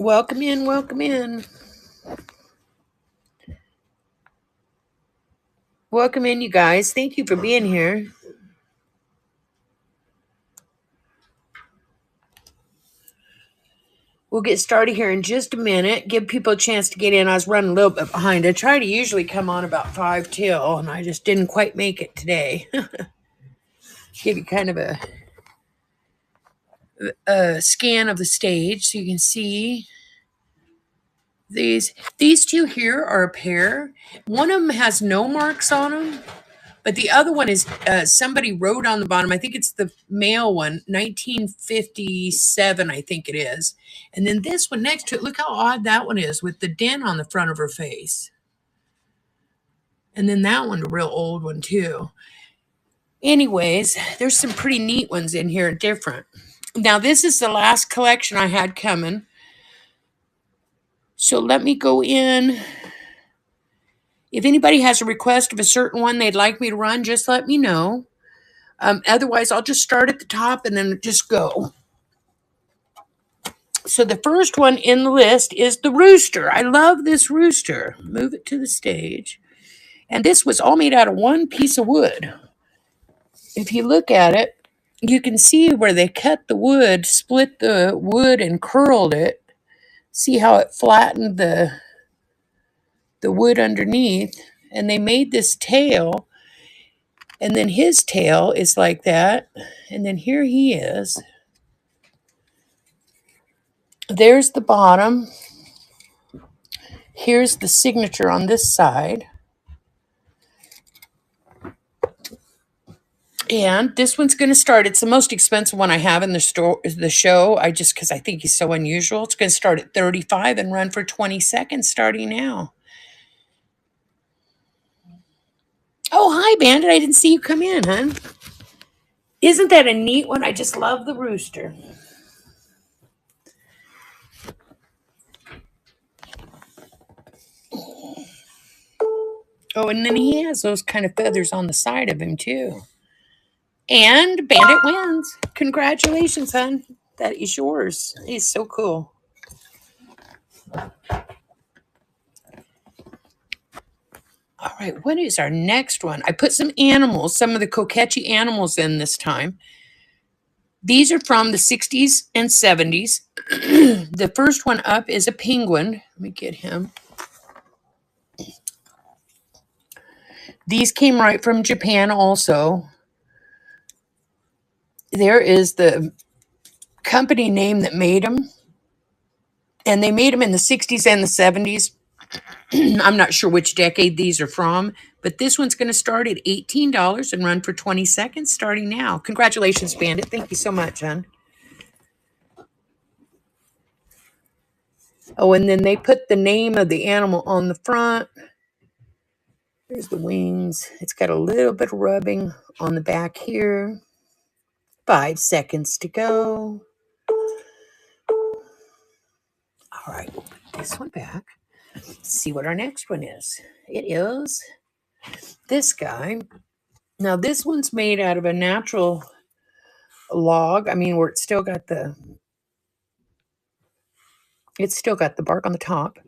Welcome in, welcome in. Welcome in, you guys. Thank you for being here. We'll get started here in just a minute. Give people a chance to get in. I was running a little bit behind. I try to usually come on about 5 till, and I just didn't quite make it today. Give you kind of a scan of the stage so you can see these two here are a pair. One of them has no marks on them. But the other one is somebody wrote on the bottom, I think it's the male one, 1957, I think it is. And then this one next to it, look how odd that one is with the dent on the front of her face. And then that one, a real old one too. Anyways, there's some pretty neat ones in here, different. Now, this is the last collection I had coming. So let me go in. If anybody has a request of a certain one they'd like me to run, just let me know. Otherwise, I'll just start at the top and then just go. So the first one in the list is the rooster. I love this rooster. Move it to the stage. And this was all made out of one piece of wood. If you look at it, you can see where they cut the wood, split the wood and curled it. See how it flattened the wood underneath. And they made this tail. And then his tail is like that. And then here he is. There's the bottom. Here's the signature on this side. And this one's going to start. It's the most expensive one I have in the show. Because I think he's so unusual. It's going to start at $35 and run for 20 seconds starting now. Oh, hi, Bandit. I didn't see you come in, huh? Isn't that a neat one? I just love the rooster. Oh, and then he has those kind of feathers on the side of him, too. And Bandit wins. Congratulations, hon. That is yours. He's so cool. All right, what is our next one? I put some animals, some of the Kokeshi animals in this time. These are from the 60s and 70s. The first one up is a penguin. Let me get him. These came right from Japan also. There is the company name that made them. And they made them in the 60s and the 70s. I'm not sure which decade these are from, but this one's going to start at $18 and run for 20 seconds starting now. Congratulations, Bandit. Thank you so much, hon. Oh, and then they put the name of the animal on the front. There's the wings. It's got a little bit of rubbing on the back here. 5 seconds to go. All right, we'll put this one back. Let's see what our next one is. It is this guy. Now, this one's made out of a natural log. I mean, where it's still got the bark on the top.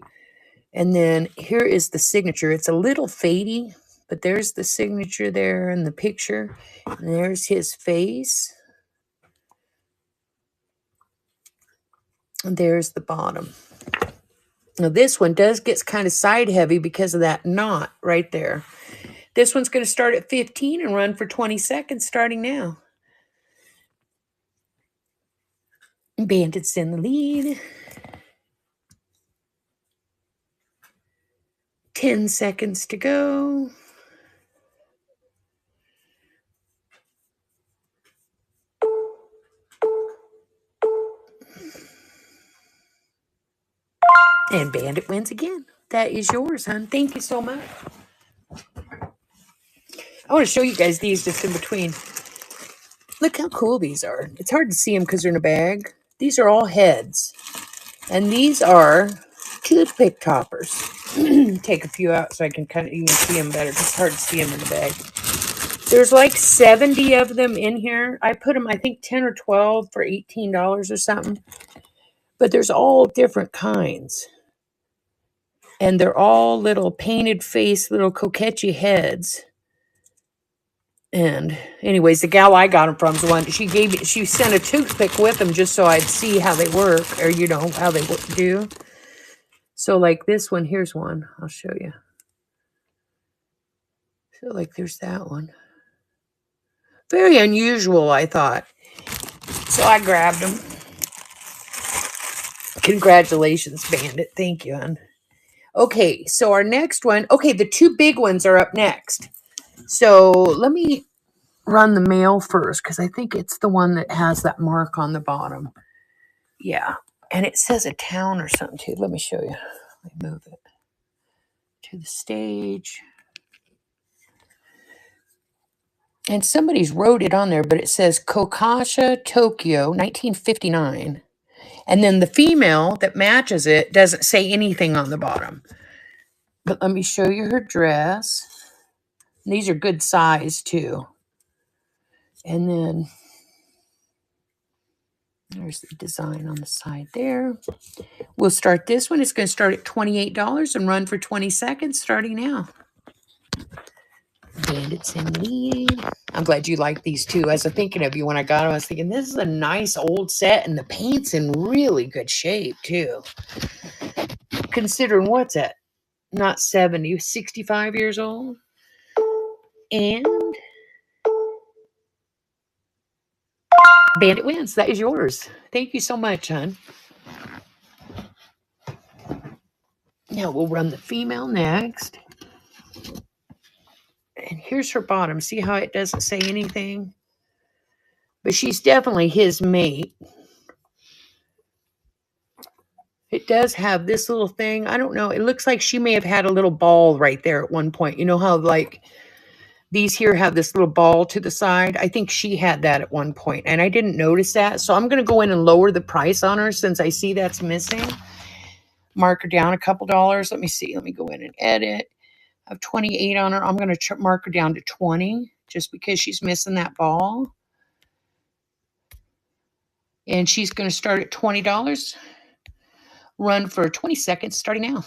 And then here is the signature. It's a little fadey, but there's the signature there in the picture. And there's his face. And there's the bottom. Now, this one does get kind of side heavy because of that knot right there. This one's going to start at 15 and run for 20 seconds starting now. Bandit's in the lead. 10 seconds to go. And Bandit wins again. That is yours, hon. Thank you so much. I want to show you guys these just in between. Look how cool these are. It's hard to see them because they're in a bag. These are all heads. And these are toothpick toppers. Take a few out so I can kind of even see them better. It's hard to see them in the bag. There's like 70 of them in here. I put them, I think, 10 or 12 for $18 or something. But there's all different kinds. And they're all little painted face, little Kokeshi heads. And anyways, the gal I got them from is the one she sent a toothpick with them just so I'd see how they work, or how they do. So like this one, here's one. I'll show you. So like there's that one. Very unusual, I thought. So I grabbed them. Congratulations, Bandit. Thank you, hon. Okay, so our next one. Okay, the two big ones are up next. So let me run the mail first because I think it's the one that has that mark on the bottom. Yeah, and it says a town or something too. Let me show you. Let me move it to the stage. And somebody's wrote it on there, but it says Kokeshi, Tokyo, 1959. And then the female that matches it doesn't say anything on the bottom. But let me show you her dress. These are good size too. And then there's the design on the side there. We'll start this one. It's going to start at $28 and run for 20 seconds starting now. Bandits in the lead. I'm glad you like these too. I was thinking of you when I got them. I was thinking this is a nice old set and the paint's in really good shape too. Considering what's that? Not 70, 65 years old. And Bandit wins. That is yours. Thank you so much, hon. Now we'll run the female next. And here's her bottom. See how it doesn't say anything? But she's definitely his mate. It does have this little thing. I don't know. It looks like she may have had a little ball right there at one point. You know how like these here have this little ball to the side? I think she had that at one point. And I didn't notice that. So I'm going to go in and lower the price on her since I see that's missing. Mark her down a couple dollars. Let me see. Let me go in and edit. I have 28 on her. I'm going to mark her down to 20 just because she's missing that ball. And she's going to start at $20. Run for 20 seconds starting now.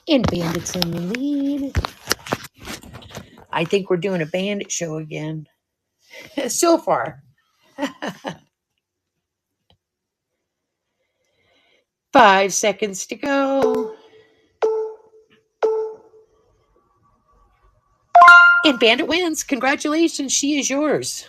And Bandit's in the lead. I think we're doing a Bandit show again. So far. 5 seconds to go. And Bandit wins. Congratulations. She is yours.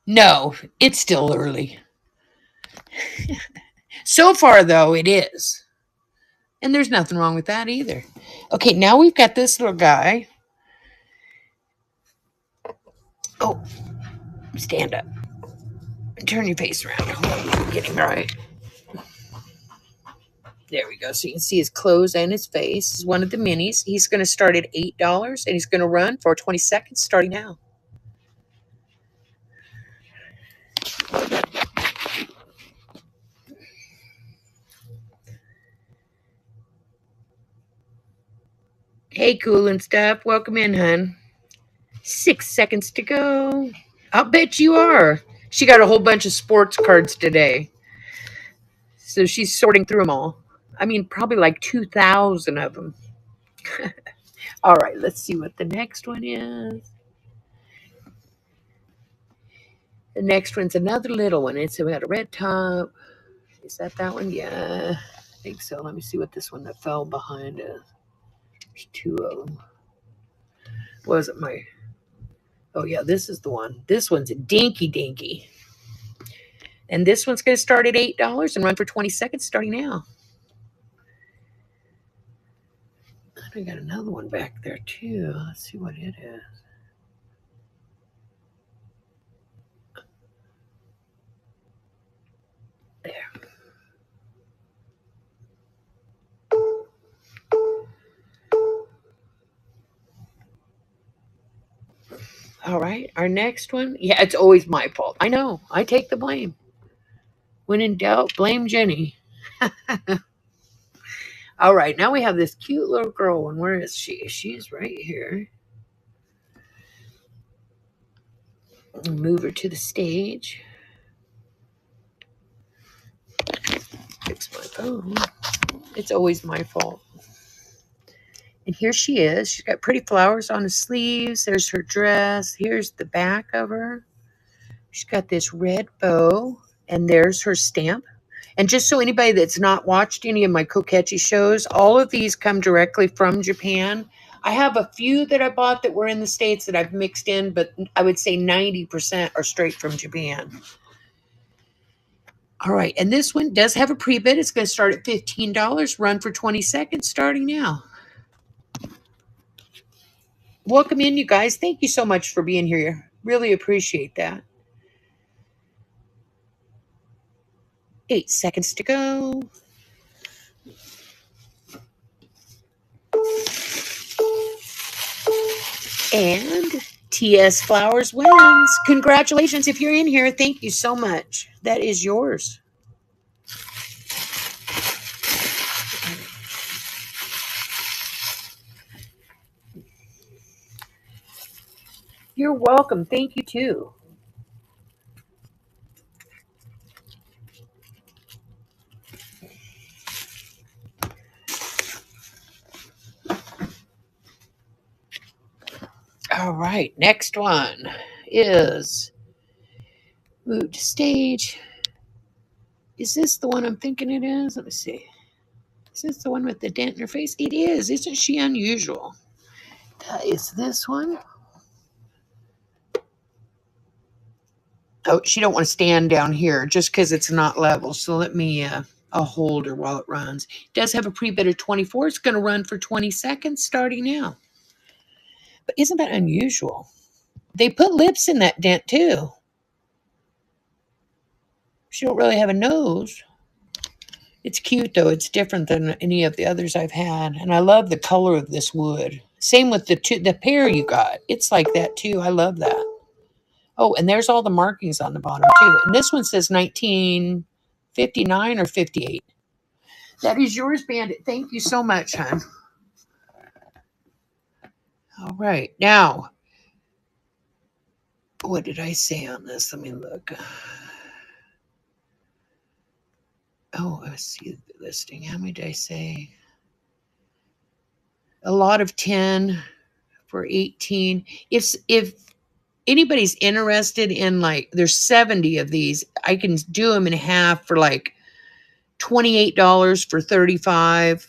No, it's still early. So far, though, it is. And there's nothing wrong with that either. Okay, now we've got this little guy. Oh, stand up. Turn your face around. I'm getting right. There we go. So you can see his clothes and his face. This is one of the minis. He's going to start at $8 and he's going to run for 20 seconds starting now. Hey, cool and stuff. Welcome in, hun. 6 seconds to go. I'll bet you are. She got a whole bunch of sports cards today. So she's sorting through them all. I mean, probably like 2,000 of them. All right, let's see what the next one is. The next one's another little one. It's got a red top. Is that one? Yeah, I think so. Let me see what this one that fell behind is. There's 2 of them. Was it my... Oh, yeah, this is the one. This one's a dinky. And this one's going to start at $8 and run for 20 seconds starting now. I got another one back there, too. Let's see what it is. There. All right, our next one. Yeah, it's always my fault. I know. I take the blame. When in doubt, blame Jenny. All right, now we have this cute little girl. And where is she? She's right here. Move her to the stage. Fix my phone. It's always my fault. And here she is. She's got pretty flowers on the sleeves. There's her dress. Here's the back of her. She's got this red bow. And there's her stamp. And just so anybody that's not watched any of my Kokeshi shows, all of these come directly from Japan. I have a few that I bought that were in the States that I've mixed in, but I would say 90% are straight from Japan. All right, and this one does have a pre-bid. It's going to start at $15, run for 20 seconds, starting now. Welcome in, you guys. Thank you so much for being here. Really appreciate that. 8 seconds to go. And TS Flowers wins. Congratulations. If you're in here, thank you so much. That is yours. You're welcome. Thank you, too. All right. Next one is move to stage. Is this the one I'm thinking it is? Let me see. Is this the one with the dent in her face? It is. Isn't she unusual? Is this one? Oh, she don't want to stand down here just because it's not level. So let me, I'll hold her while it runs. It does have a pre-bid of 24. It's going to run for 20 seconds starting now. But isn't that unusual? They put lips in that dent too. She don't really have a nose. It's cute though. It's different than any of the others I've had. And I love the color of this wood. Same with the pair you got. It's like that too. I love that. Oh, and there's all the markings on the bottom too. And this one says 1959 or 58. That is yours, Bandit. Thank you so much, hon. All right. Now, what did I say on this? Let me look. Oh, let's see the listing. How many did I say? A lot of 10 for 18. If anybody's interested in, like, there's 70 of these, I can do them in half for like $28 for 35,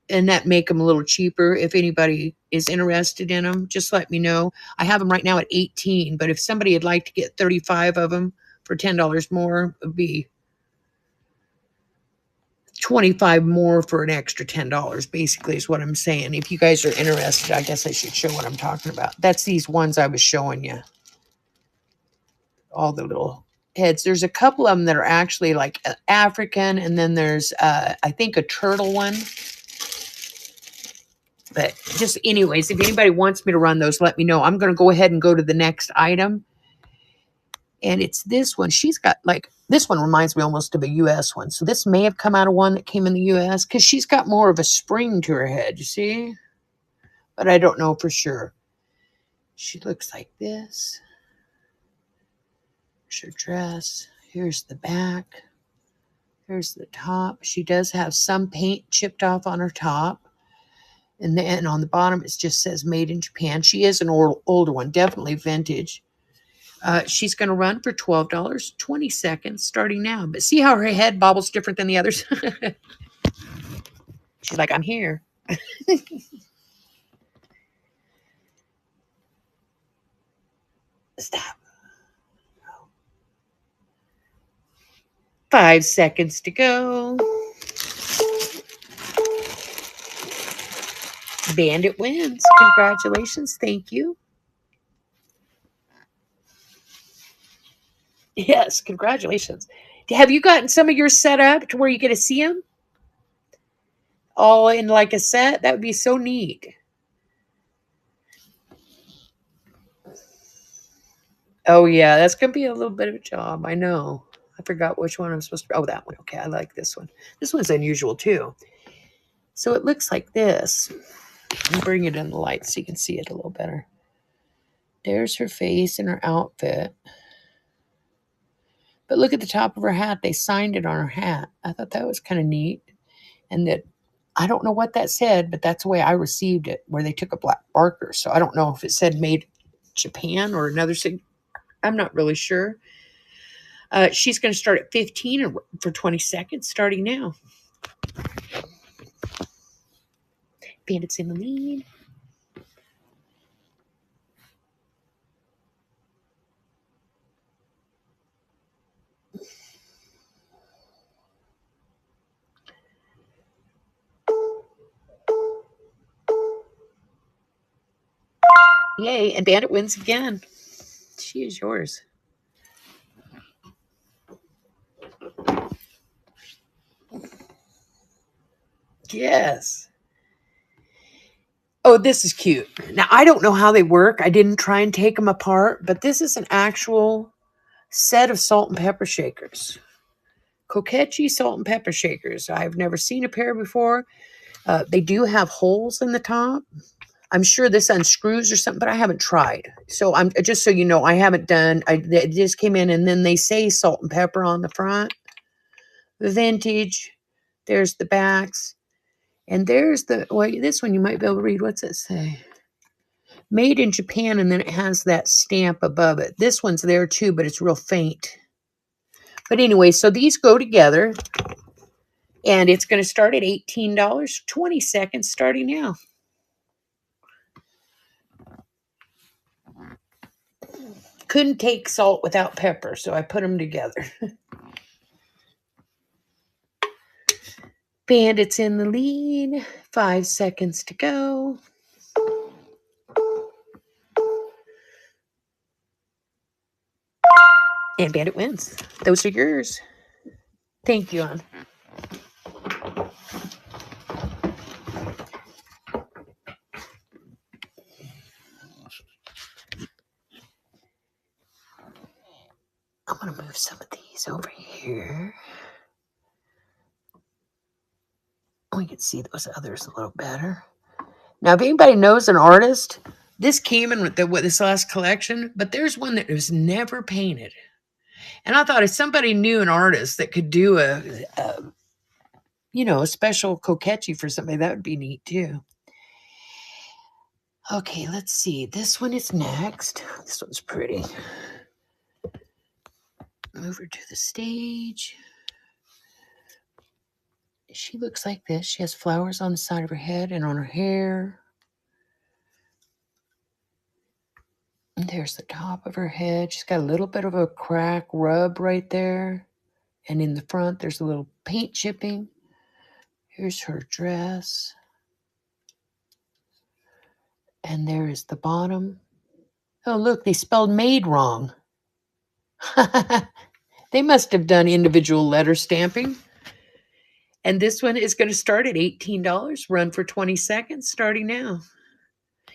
and that make them a little cheaper. If anybody is interested in them, just let me know. I have them right now at 18, but if somebody would like to get 35 of them for $10 more, it would be 25 more for an extra $10, basically, is what I'm saying. If you guys are interested, I guess I should show what I'm talking about. That's these ones I was showing you. All the little heads. There's a couple of them that are actually like African, and then there's, I think, a turtle one. But just anyways, if anybody wants me to run those, let me know. I'm going to go ahead and go to the next item. And it's this one. She's got, like, this one reminds me almost of a U.S. one. So this may have come out of one that came in the U.S. because she's got more of a spring to her head, you see? But I don't know for sure. She looks like this. Here's her dress. Here's the back. Here's the top. She does have some paint chipped off on her top. And then on the bottom, it just says made in Japan. She is an older one, definitely vintage. She's going to run for $12, 20 seconds, starting now. But see how her head bobbles different than the others? She's like, I'm here. Stop. 5 seconds to go. Bandit wins. Congratulations. Thank you. Yes, congratulations. Have you gotten some of yours set up to where you get to see them? All in like a set? That would be so neat. Oh, yeah, that's going to be a little bit of a job. I know. I forgot which one I'm supposed to. Oh, that one. Okay, I like this one. This one's unusual too. So it looks like this. I'll bring it in the light so you can see it a little better. There's her face and her outfit. But look at the top of her hat. They signed it on her hat. I thought that was kind of neat. And that, I don't know what that said, but that's the way I received it, where they took a black marker. So I don't know if it said made Japan or another sig. I'm not really sure. She's going to start at 15 for 20 seconds, starting now. Bandits in the lead. Yay, and Bandit wins again. She is yours. Yes. Oh, this is cute. Now, I don't know how they work. I didn't try and take them apart, but this is an actual set of salt and pepper shakers. Kokeshi salt and pepper shakers. I've never seen a pair before. They do have holes in the top. I'm sure this unscrews or something, but I haven't tried. So I'm just so you know, I haven't done. It just came in, and then they say salt and pepper on the front. Vintage. There's the backs, and there's the. Wait, this one you might be able to read. What's it say? Made in Japan, and then it has that stamp above it. This one's there too, but it's real faint. But anyway, so these go together, and it's going to start at $18. 20 seconds starting now. Couldn't take salt without pepper, so I put them together. Bandits in the lead. 5 seconds to go. And Bandit wins. Those are yours. Thank you, Ann. I'm going to move some of these over here. We can see those others a little better. Now, if anybody knows an artist, this came in with this last collection, but there's one that was never painted. And I thought if somebody knew an artist that could do a special Kokeshi for somebody, that would be neat too. Okay, let's see. This one is next. This one's pretty. Move her to the stage. She looks like this. She has flowers on the side of her head and on her hair. And there's the top of her head. She's got a little bit of a crack rub right there. And in the front, there's a little paint chipping. Here's her dress. And there is the bottom. Oh, look, they spelled made wrong. They must have done individual letter stamping. And this one is going to start at $18, run for 20 seconds, starting now.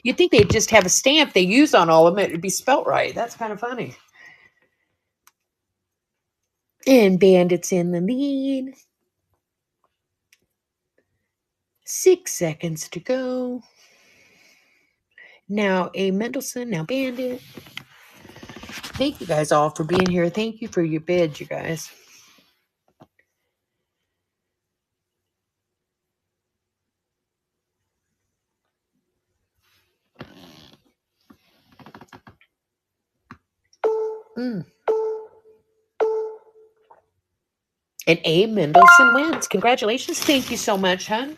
You'd think they'd just have a stamp they use on all of them. It'd be spelt right. That's kind of funny. And Bandit's in the lead. 6 seconds to go. Now A. Mendelsohn, now Bandit. Thank you guys all for being here. Thank you for your bids, you guys. And A. Mendelsohn wins. Congratulations. Thank you so much, hon.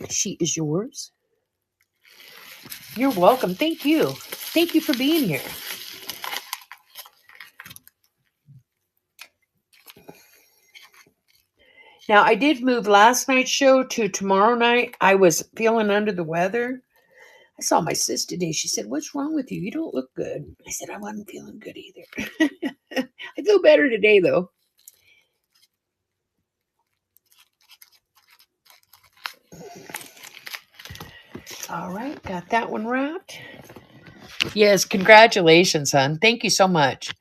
She is yours. You're welcome. Thank you. Thank you for being here. Now, I did move last night's show to tomorrow night. I was feeling under the weather. I saw my sis today. She said, "What's wrong with you? You don't look good." I said, "I wasn't feeling good either." I feel better today, though. All right, got that one wrapped. Yes, congratulations, hon. Thank you so much.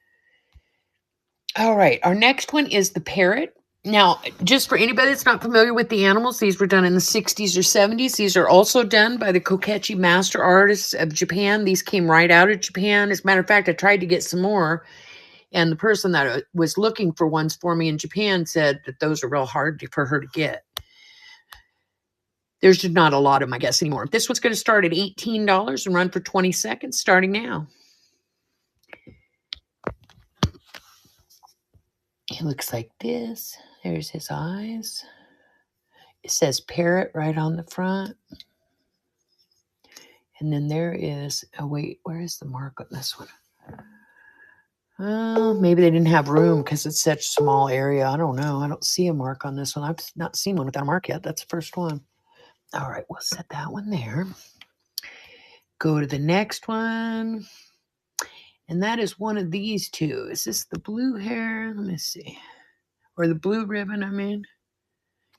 All right, our next one is the parrot. Now, just for anybody that's not familiar with the animals, these were done in the 60s or 70s. These are also done by the Kokeshi master artists of Japan. These came right out of Japan. As a matter of fact, I tried to get some more, and the person that was looking for ones for me in Japan said that those are real hard for her to get. There's just not a lot of them, I guess, anymore. This one's going to start at $18 and run for 20 seconds, starting now. It looks like this. There's his eyes. It says parrot right on the front. And then there is, oh wait, where is the mark on this one? Maybe they didn't have room because it's such a small area. I don't know. I don't see a mark on this one. I've not seen one without a mark yet. That's the first one. All right, we'll set that one there. Go to the next one. And that is one of these two. Is this the blue hair? Let me see. Or the blue ribbon, I mean.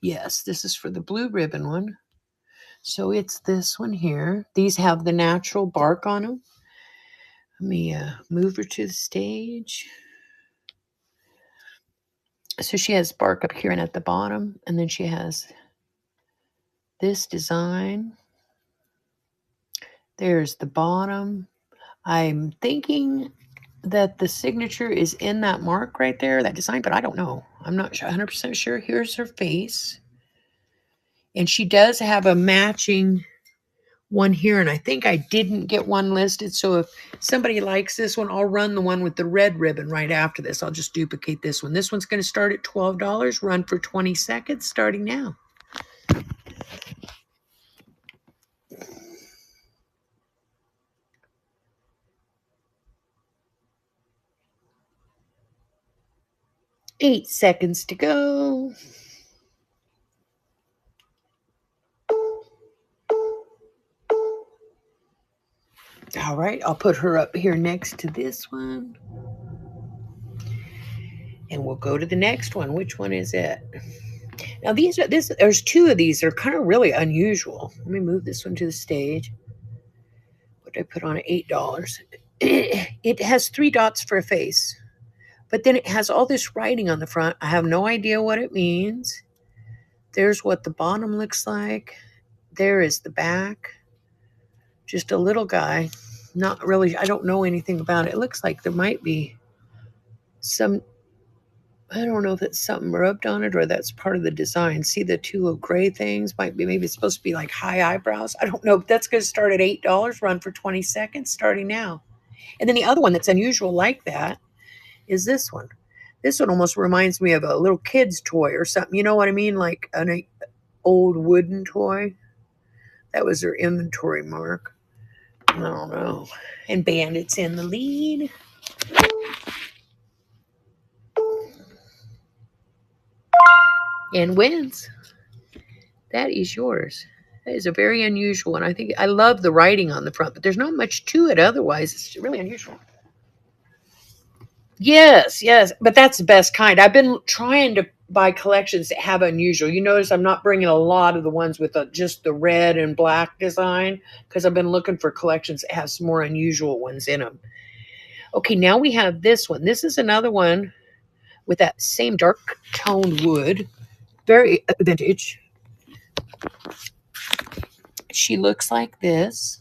Yes, this is for the blue ribbon one. So it's this one here. These have the natural bark on them. Let me move her to the stage. So she has bark up here and at the bottom. And then she has this design. There's the bottom. I'm thinking that the signature is in that mark right there, that design, but I don't know. I'm not 100% sure. Here's her face. And she does have a matching one here, and I think I didn't get one listed. So if somebody likes this one, I'll run the one with the red ribbon right after this. I'll just duplicate this one. This one's going to start at $12, run for 20 seconds, starting now. Eight seconds to go. All right, I'll put her up here next to this one. And we'll go to the next one. Which one is it? Now there's two of these that are kind of really unusual. Let me move this one to the stage. What did I put on it? $8. It has 3 dots for a face, but then it has all this writing on the front. I have no idea what it means. There's what the bottom looks like. There is the back. Just a little guy. Not really, I don't know anything about it. It looks like there might be some, I don't know if it's something rubbed on it or that's part of the design. See the two little gray things? Might be, maybe it's supposed to be like high eyebrows. I don't know, but that's going to start at $8, run for 20 seconds, starting now. And then the other one that's unusual like that is this one. This one almost reminds me of a little kid's toy or something. You know what I mean? Like an old wooden toy. That was their inventory mark. I don't know. And Bandit's in the lead. And wins. That is yours. That is a very unusual one. I love the writing on the front, but there's not much to it otherwise. It's really unusual. Yes, yes, but that's the best kind. I've been trying to buy collections that have unusual. You notice I'm not bringing a lot of the ones with just the red and black design because I've been looking for collections that have some more unusual ones in them. Okay, now we have this one. This is another one with that same dark toned wood. Very vintage. She looks like this.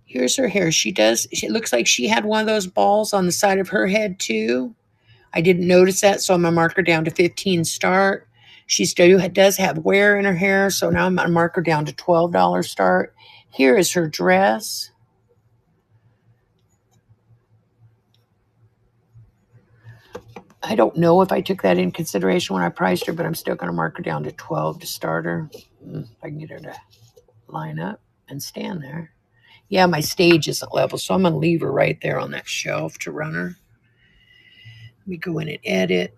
Here's her hair. She looks like she had one of those balls on the side of her head too. I didn't notice that, so I'm going to mark her down to 15 start. She still does have wear in her hair, so now I'm going to mark her down to $12 start. Here is her dress. I don't know if I took that in consideration when I priced her, but I'm still going to mark her down to 12 to start her. If I can get her to line up and stand there. Yeah, my stage isn't level, so I'm going to leave her right there on that shelf to run her. Let me go in and edit.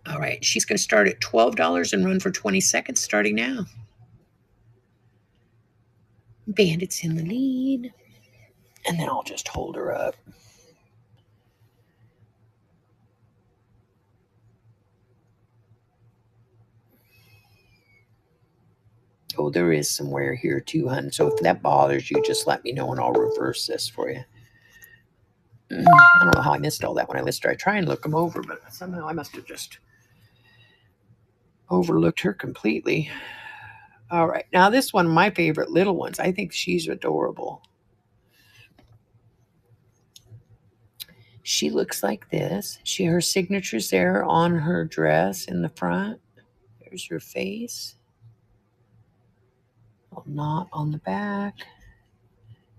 All right, she's going to start at $12 and run for 20 seconds, starting now. Bandit's in the lead. And then I'll just hold her up. Oh, there is some wear here too, hun. So if that bothers you, just let me know and I'll reverse this for you. I don't know how I missed all that when I listed her. I try and look them over, but somehow I must have just overlooked her completely. All right. Now this one, my favorite little ones. I think she's adorable. She looks like this. Her signature's there on her dress in the front. There's her face. Not on the back.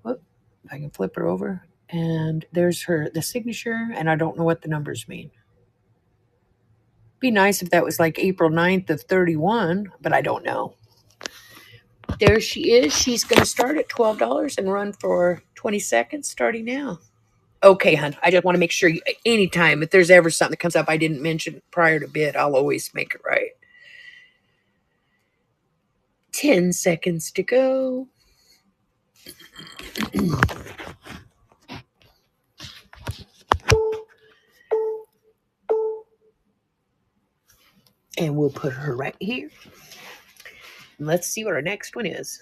Whoop, if I can flip her over. And there's the signature, and I don't know what the numbers mean. Be nice if that was like April 9th of 31, but I don't know. There she is. She's going to start at $12 and run for 20 seconds starting now. Okay, hon. I just want to make sure anytime, if there's ever something that comes up I didn't mention prior to bid, I'll always make it right. 10 seconds to go. And we'll put her right here. Let's see what our next one is.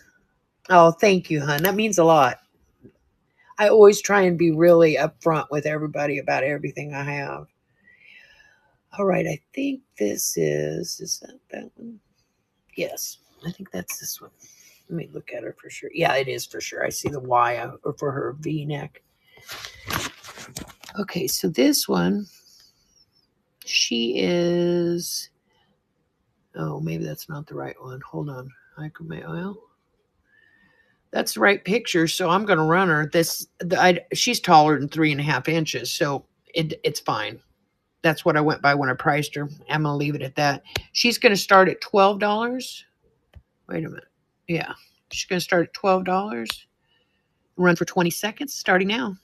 Oh, thank you, hon. That means a lot. I always try and be really upfront with everybody about everything I have. All right, I think this is that one? Yes, I think that's this one. Let me look at her for sure. Yeah, it is for sure. I see the Y for her V-neck. Okay, so this one, she is... Oh, maybe that's not the right one. Hold on. Well, that's the right picture, so I'm going to run her. She's taller than 3.5 inches, so it's fine. That's what I went by when I priced her. I'm going to leave it at that. She's going to start at $12. Wait a minute. Yeah, she's going to start at $12. Run for 20 seconds, starting now.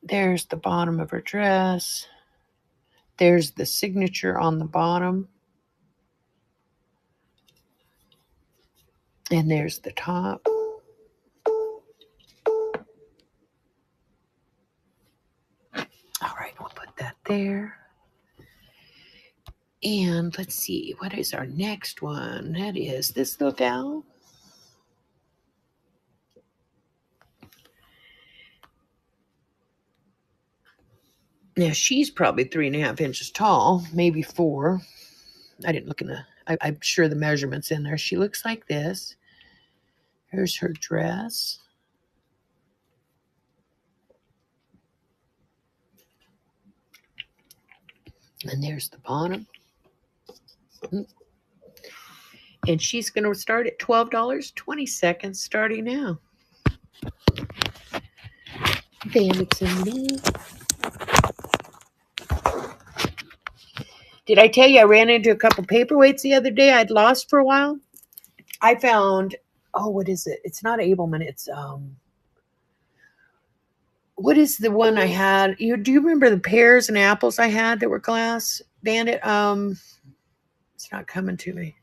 There's the bottom of her dress. There's the signature on the bottom. And there's the top. All right, we'll put that there. And let's see, what is our next one? That is this little gal. Now, she's probably 3.5 inches tall, maybe 4. I didn't look in I'm sure the measurement's in there. She looks like this. Here's her dress. And there's the bottom. And she's going to start at $12, 20 seconds, starting now. Bandits in me. Did I tell you I ran into a couple paperweights the other day I'd lost for a while? I found, what is it? It's not Abelman. It's, what is the one I had? Do you remember the pears and apples I had that were glass? Bandit? It's not coming to me.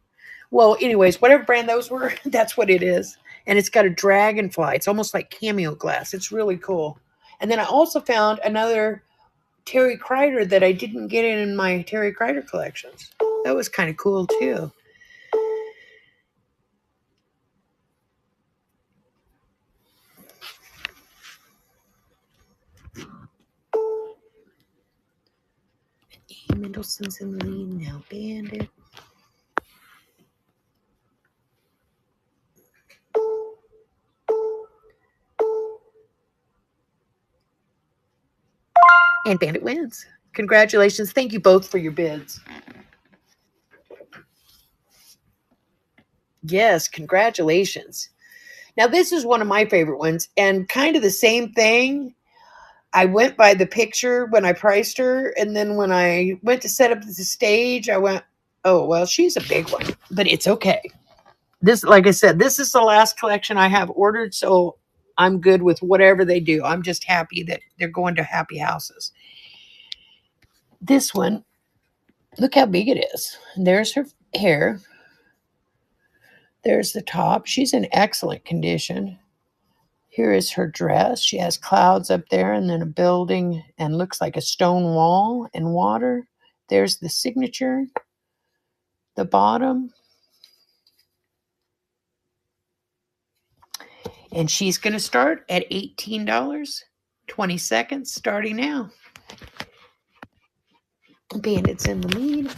Well, anyways, whatever brand those were, that's what it is. And it's got a dragonfly. It's almost like cameo glass. It's really cool. And then I also found another Terry Kreider that I didn't get in my Terry Kreider collections. That was kind of cool too. A. Mendelssohn's in the lead now. Bandit. And Bandit wins. Congratulations. Thank you both for your bids. Yes, congratulations. Now, this is one of my favorite ones, and kind of the same thing. I went by the picture when I priced her, and then when I went to set up the stage, I went, oh, well, she's a big one, but it's okay. This, like I said, this is the last collection I have ordered, so I'm good with whatever they do. I'm just happy that they're going to happy houses. This one, look how big it is. There's her hair. There's the top. She's in excellent condition. Here is her dress. She has clouds up there and then a building and looks like a stone wall and water. There's the signature, the bottom. And she's going to start at $18, 20 seconds, starting now. Bandit's in the lead.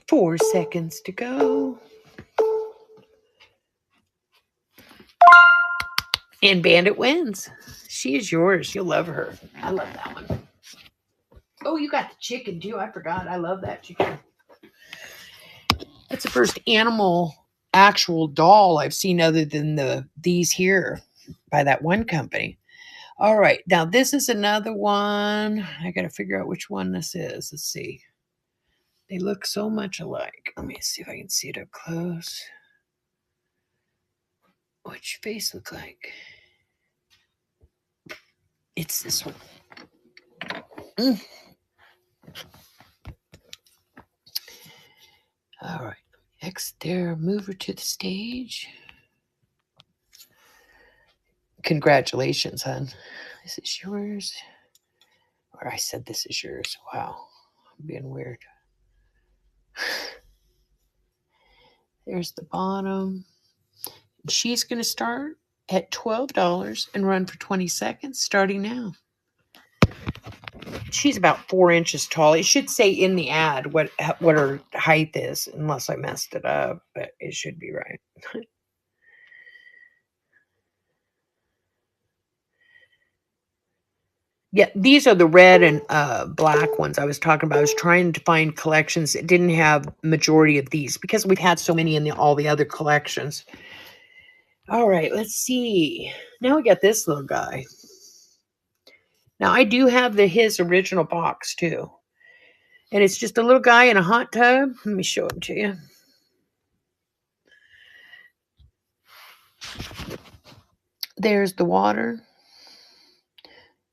Four seconds to go. And Bandit wins. She is yours. You'll love her. I love that one. Oh, you got the chicken too. I forgot. I love that chicken. That's the first animal actual doll I've seen other than these here by that one company. All right. Now this is another one. I got to figure out which one this is. Let's see. They look so much alike. Let me see if I can see it up close. What's your face look like? It's this one. All right. Next there, move her to the stage. Congratulations, hon. This is yours. Or I said this is yours. Wow. I'm being weird. There's the bottom. She's going to start at $12 and run for 20 seconds, starting now. She's about 4 inches tall. It should say in the ad what her height is, unless I messed it up, but it should be right. Yeah, these are the red and black ones I was talking about. I was trying to find collections that didn't have majority of these because we've had so many in all the other collections. All right, let's see. Now we got this little guy. Now I do have his original box too. And it's just a little guy in a hot tub. Let me show him to you. There's the water.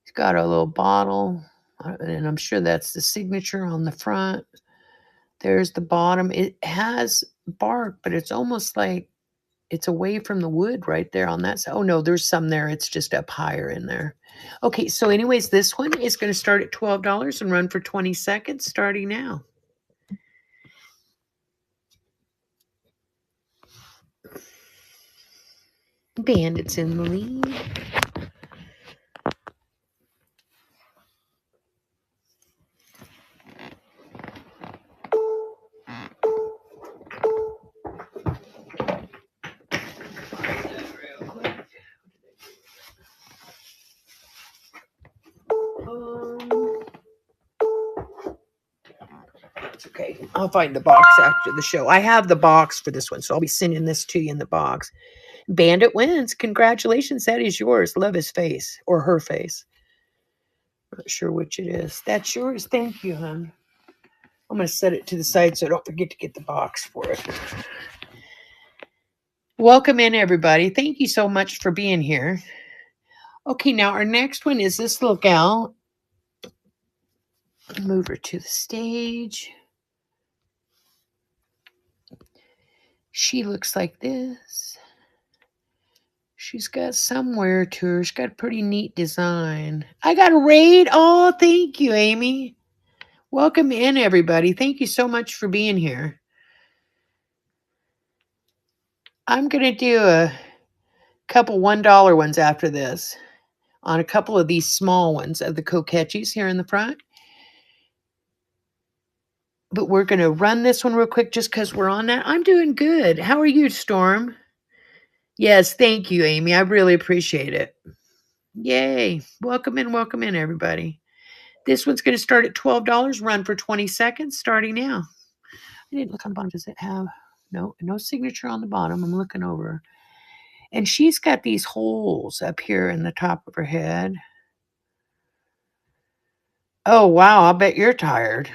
He's got a little bottle. And I'm sure that's the signature on the front. There's the bottom. It has bark, but it's almost like it's away from the wood right there on that side. Oh, no, there's some there. It's just up higher in there. Okay, so anyways, this one is going to start at $12 and run for 20 seconds, starting now. Bandit's in the lead. It's okay. I'll find the box after the show. I have the box for this one, so I'll be sending this to you in the box. Bandit wins. Congratulations. That is yours. Love his face or her face. Not sure which it is. That's yours. Thank you, hon. I'm going to set it to the side so I don't forget to get the box for it. Welcome in, everybody. Thank you so much for being here. Okay, now our next one is this little gal. Move her to the stage. She looks like this. She's got somewhere to her. She's got a pretty neat design. I got a raid. Oh, thank you, Amy. Welcome in, everybody. Thank you so much for being here. I'm going to do a couple $1 ones after this on a couple of these small ones of the Kokeshis here in the front. But we're going to run this one real quick just because we're on that. I'm doing good. How are you, Storm? Yes, thank you, Amy. I really appreciate it. Yay. Welcome in, everybody. This one's going to start at $12, run for 20 seconds, starting now. I didn't look on the bottom. Does it have no signature on the bottom? I'm looking over. And she's got these holes up here in the top of her head. Oh, wow. I bet you're tired.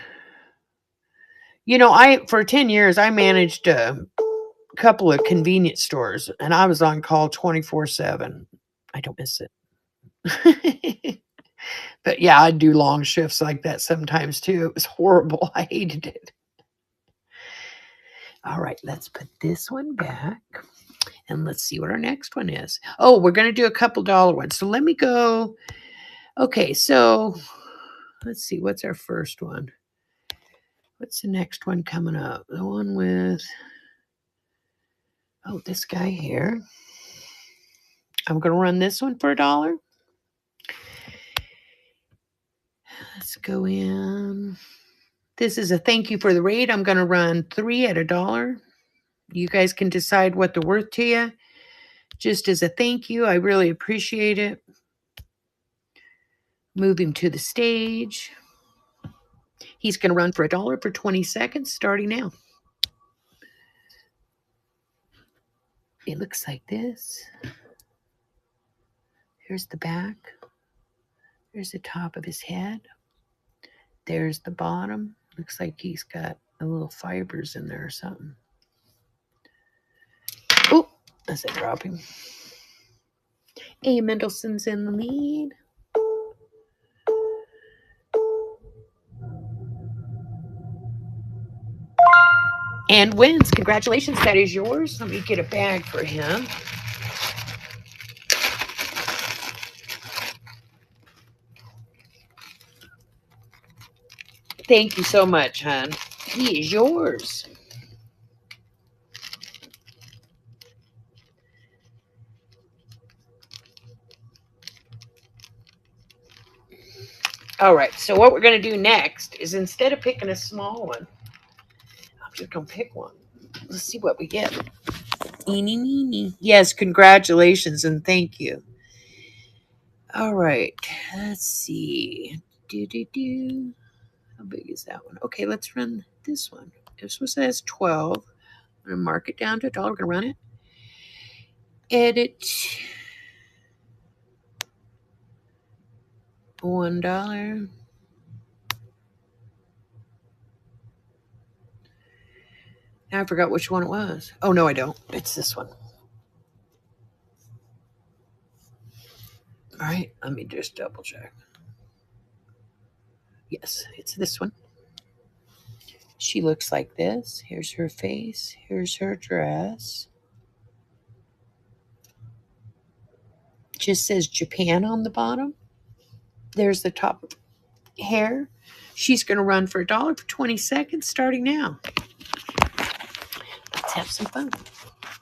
You know, for 10 years, I managed a couple of convenience stores, and I was on call 24/7. I don't miss it. But yeah, I'd do long shifts like that sometimes too. It was horrible. I hated it. All right, let's put this one back. And let's see what our next one is. Oh, we're going to do a couple dollar ones. So let me go. Okay, so let's see. What's our first one? What's the next one coming up? The one with, oh, this guy here. I'm going to run this one for $1. Let's go in. This is a thank you for the raid. I'm going to run 3 at $1. You guys can decide what they're worth to you. Just as a thank you, I really appreciate it. Move him to the stage. He's going to run for $1 for 20 seconds, starting now. It looks like this. Here's the back. There's the top of his head. There's the bottom. Looks like he's got a little fibers in there or something. Oh, as I drop him. A. Mendelssohn's in the lead. And wins. Congratulations, that is yours. Let me get a bag for him. Thank you so much, hon. He is yours. All right, so what we're going to do next is instead of picking a small one, I'm just going to pick one. Let's see what we get. Eeny, meeny. Yes, congratulations and thank you. All right, let's see. How big is that one? Okay, let's run this one. This one says 12. I'm going to mark it down to $1. We're going to run it. Edit. $1. Now I forgot which one it was. Oh, no, I don't. It's this one. All right, let me just double check. Yes, it's this one. She looks like this. Here's her face. Here's her dress. Just says Japan on the bottom. There's the top hair. She's going to run for $1 for 20 seconds, starting now. Let's have some fun.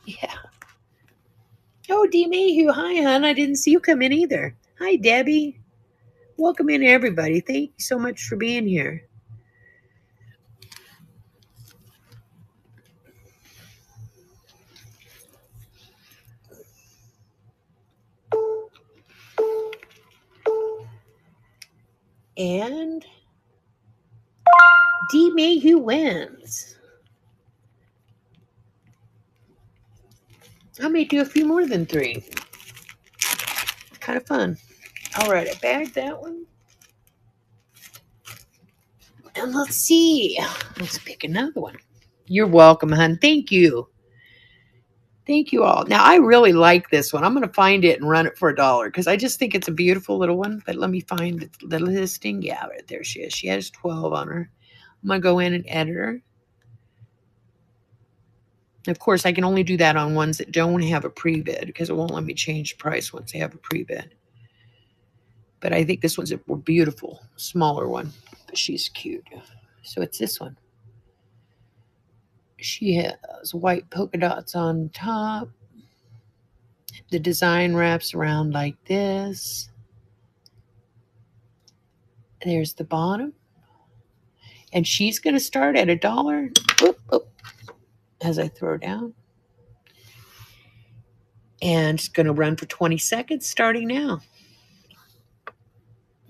Yeah. Oh, D. Mayhew. Hi, hon. I didn't see you come in either. Hi, Debbie. Welcome in, everybody. Thank you so much for being here. And D. Mayhew wins. I may do a few more than 3. Kind of fun. All right, I bagged that one. And let's see. Let's pick another one. You're welcome, hon. Thank you. Thank you all. Now, I really like this one. I'm going to find it and run it for $1 because I just think it's a beautiful little one. But let me find the listing. Yeah, right there she is. She has 12 on her. I'm going to go in and edit her. Of course, I can only do that on ones that don't have a pre-bid because it won't let me change the price once they have a pre-bid. But I think this one's a beautiful, smaller one. But she's cute. So it's this one. She has white polka dots on top. The design wraps around like this. There's the bottom. And she's going to start at $1. Oop, oop, as I throw down. And it's going to run for 20 seconds starting now.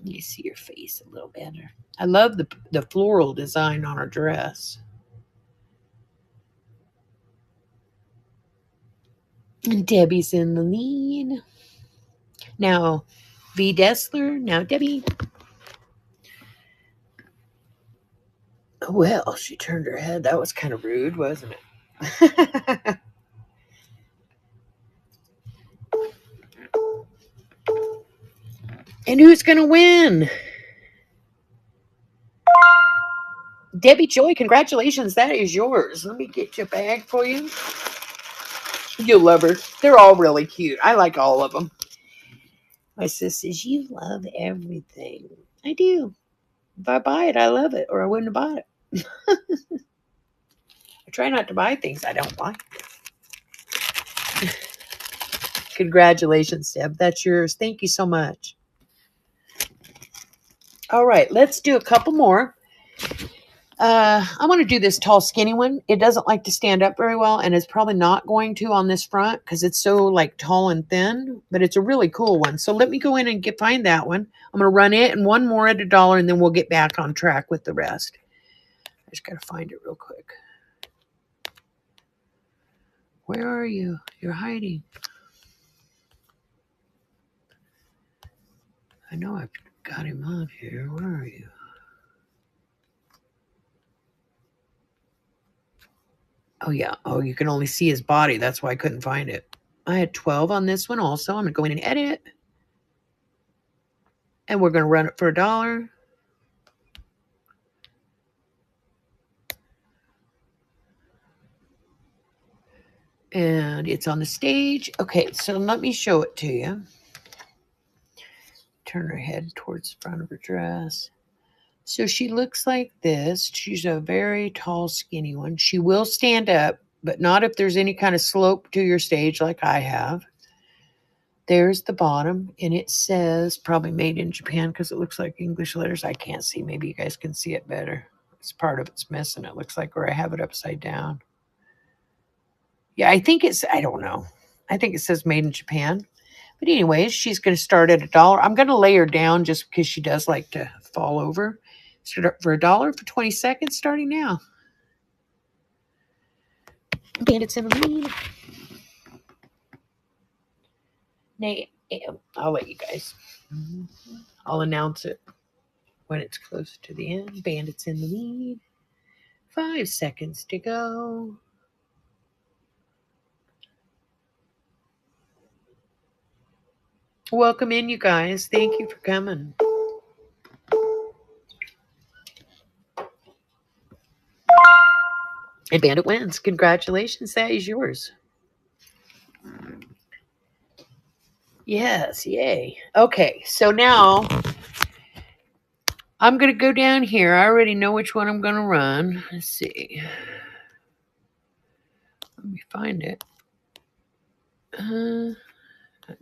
You see her face a little better. I love the floral design on her dress. And Debbie's in the lead. Now, V. Dessler. Now, Debbie. Well, she turned her head. That was kind of rude, wasn't it? And who's going to win? Debbie Joy, congratulations. That is yours. Let me get your bag for you. You'll love her. They're all really cute. I like all of them. My sis says, you love everything. I do. If I buy it, I love it, or I wouldn't have bought it. I try not to buy things I don't like. Congratulations, Deb. That's yours. Thank you so much. All right, let's do a couple more. I want to do this tall, skinny one. It doesn't like to stand up very well, and it's probably not going to on this front because it's so like tall and thin, but it's a really cool one. So let me go in and find that one. I'm going to run it and one more at $1, and then we'll get back on track with the rest. I just got to find it real quick. Where are you? You're hiding. I know I've got him on here. Where are you? Oh, yeah. Oh, you can only see his body. That's why I couldn't find it. I had 12 on this one also. I'm going to go in and edit. And we're going to run it for $1. And it's on the stage. Okay, so let me show it to you. Turn her head towards the front of her dress. So she looks like this. She's a very tall, skinny one. She will stand up, but not if there's any kind of slope to your stage like I have. There's the bottom, and it says probably made in Japan because it looks like English letters. I can't see. Maybe you guys can see it better. It's part of it's missing. It looks like where I have it upside down. Yeah, I think it's, I don't know. I think it says made in Japan. But anyways, she's going to start at $1. I'm going to lay her down just because she does like to fall over. Start for $1 for 20 seconds starting now. Bandits in the lead. Nay, I'll let you guys. I'll announce it when it's close to the end. Bandits in the lead. 5 seconds to go. Welcome in, you guys. Thank you for coming. And Bandit wins. Congratulations. That is yours. Yes. Yay. Okay. So now I'm going to go down here. I already know which one I'm going to run. Let's see. Let me find it. Not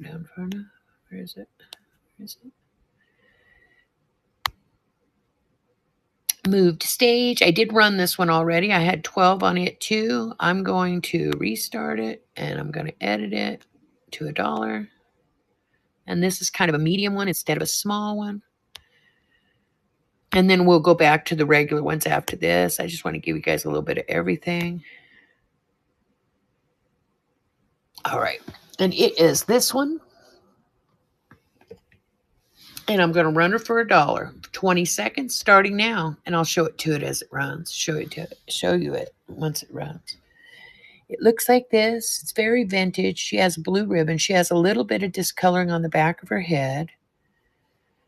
down far enough. Where is it? Where is it? Moved stage. I did run this one already. I had 12 on it too. I'm going to restart it and I'm going to edit it to $1. And this is kind of a medium one instead of a small one. And then we'll go back to the regular ones after this. I just want to give you guys a little bit of everything. All right. And it is this one. And I'm going to run her for $1. 20 seconds starting now. And I'll show it to it as it runs. Show you it once it runs. It looks like this. It's very vintage. She has a blue ribbon. She has a little bit of discoloring on the back of her head.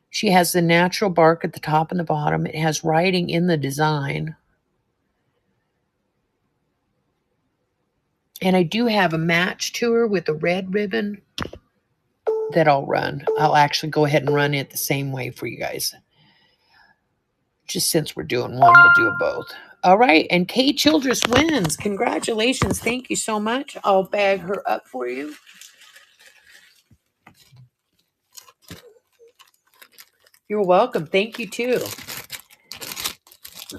She has the natural bark at the top and the bottom. It has writing in the design. And I do have a match to her with a red ribbon that I'll run. I'll actually go ahead and run it the same way for you guys. Just since we're doing one, we'll do both. All right, and Kay Childress wins. Congratulations. Thank you so much. I'll bag her up for you. You're welcome. Thank you, too.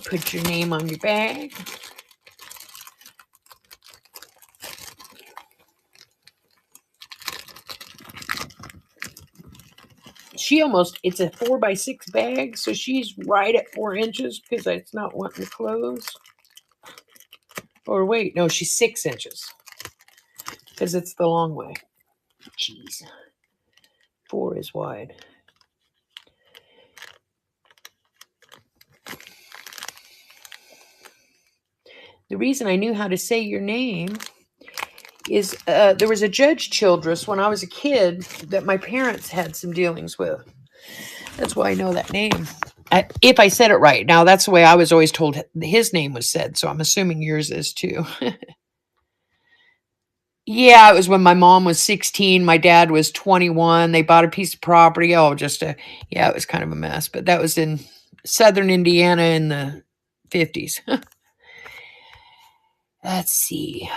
Put your name on your bag. It's a 4x6 bag, so she's right at 4 inches because it's not wanting to close. Or wait, no, she's 6 inches because it's the long way. Jeez. 4 is wide. The reason I knew how to say your name is there was a Judge Childress when I was a kid that my parents had some dealings with. That's why I know that name. If I said it right. Now, that's the way I was always told his name was said, so I'm assuming yours is too. Yeah, it was when my mom was 16, my dad was 21. They bought a piece of property. Oh, yeah, it was kind of a mess. But that was in southern Indiana in the 50s. Let's see.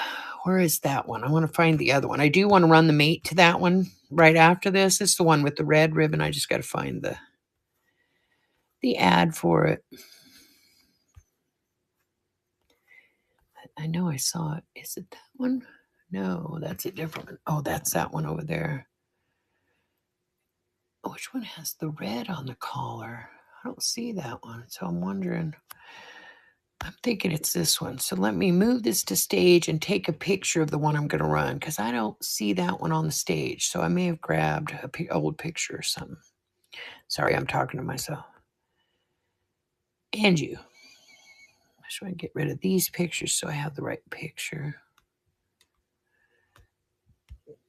Where is that one? I want to find the other one. I do want to run the mate to that one right after this. This is the one with the red ribbon. I just got to find the ad for it. I know I saw it. Is it that one? No, that's a different one. Oh, that's that one over there. Oh, which one has the red on the collar? I don't see that one. So I'm wondering. I'm thinking it's this one. So let me move this to stage and take a picture of the one I'm going to run because I don't see that one on the stage. So I may have grabbed an old picture or something. Sorry, I'm talking to myself. And you. I just want to get rid of these pictures so I have the right picture.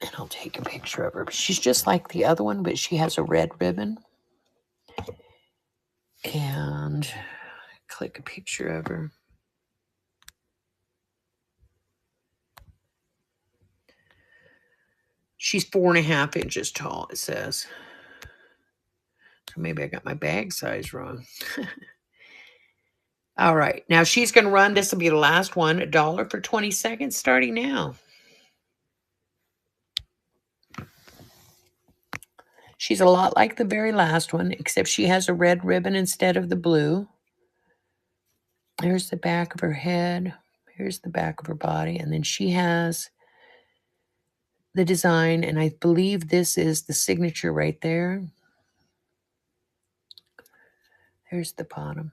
And I'll take a picture of her. She's just like the other one, but she has a red ribbon. And click a picture of her. She's 4.5 inches tall, it says. So maybe I got my bag size wrong. All right. Now she's going to run. This will be the last one. $1 for 20 seconds starting now. She's a lot like the very last one, except she has a red ribbon instead of the blue. There's the back of her head. Here's the back of her body. And then she has the design, and I believe this is the signature right there. There's the bottom.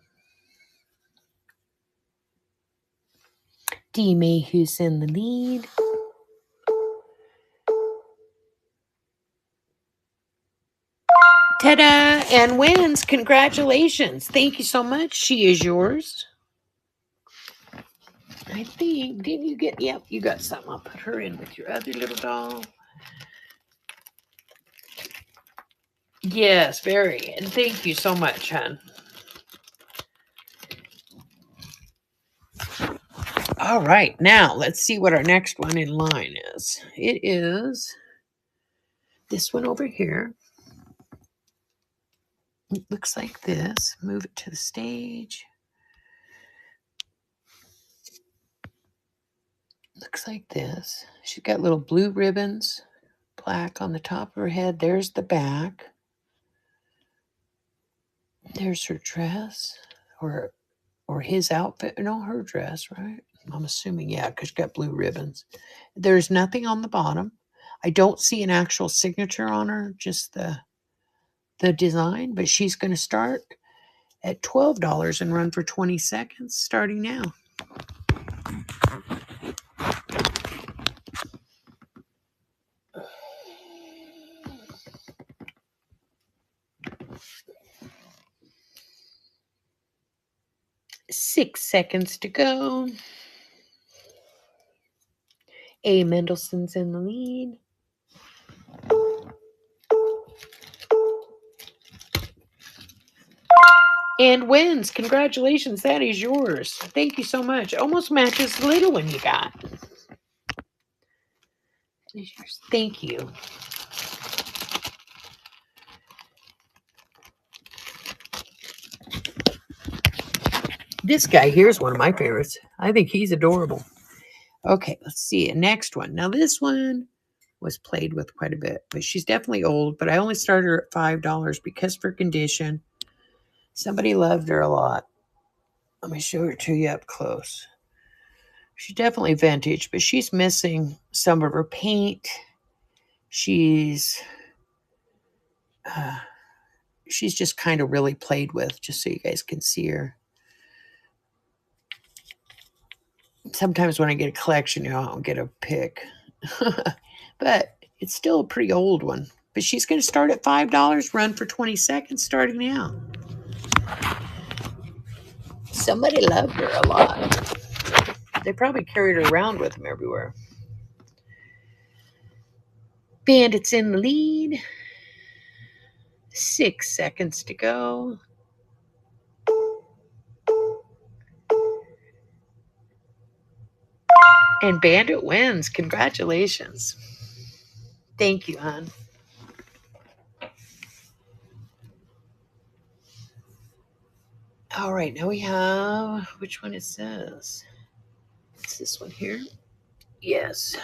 D. May, who's in the lead. Ta-da! And wins. Congratulations. Thank you so much. She is yours. I think, didn't you get, yep, you got something. I'll put her in with your other little doll. Yes, very. And thank you so much, hon. All right, now let's see what our next one in line is. It is this one over here. It looks like this. Move it to the stage. Looks like this. She's got little blue ribbons, black on the top of her head. There's the back. There's her dress, or his outfit. No, her dress, right? I'm assuming, yeah, because she's got blue ribbons. There's nothing on the bottom. I don't see an actual signature on her, just the design, but she's going to start at $12 and run for 20 seconds starting now. Six seconds to go. A. Mendelssohn's in the lead. And wins. Congratulations. That is yours. Thank you so much. Almost matches the little one you got. Thank you. This guy here is one of my favorites. I think he's adorable. Okay, let's see. Next one. Now, this one was played with quite a bit, but she's definitely old, but I only started her at $5 because of her condition. Somebody loved her a lot. Let me show her to you up close. She's definitely vintage, but she's missing some of her paint. She's just kind of really played with, just so you guys can see her. Sometimes when I get a collection, I'll get a pick. But it's still a pretty old one. But she's going to start at $5, run for 20 seconds starting now. Somebody loved her a lot. They probably carried her around with them everywhere. Bandits in the lead. 6 seconds to go. And Bandit wins. Congratulations. Thank you, hon. All right, now we have, which one it says? It's this one here. Yes.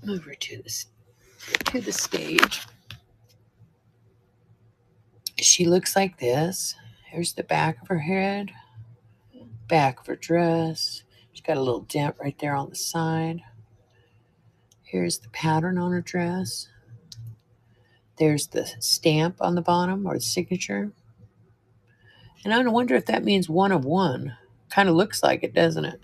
Move her to the stage. She looks like this. Here's the back of her head, back of her dress. She's got a little dent right there on the side. Here's the pattern on her dress. There's the stamp on the bottom, or the signature. And I wonder if that means 1 of 1. Kind of looks like it, doesn't it?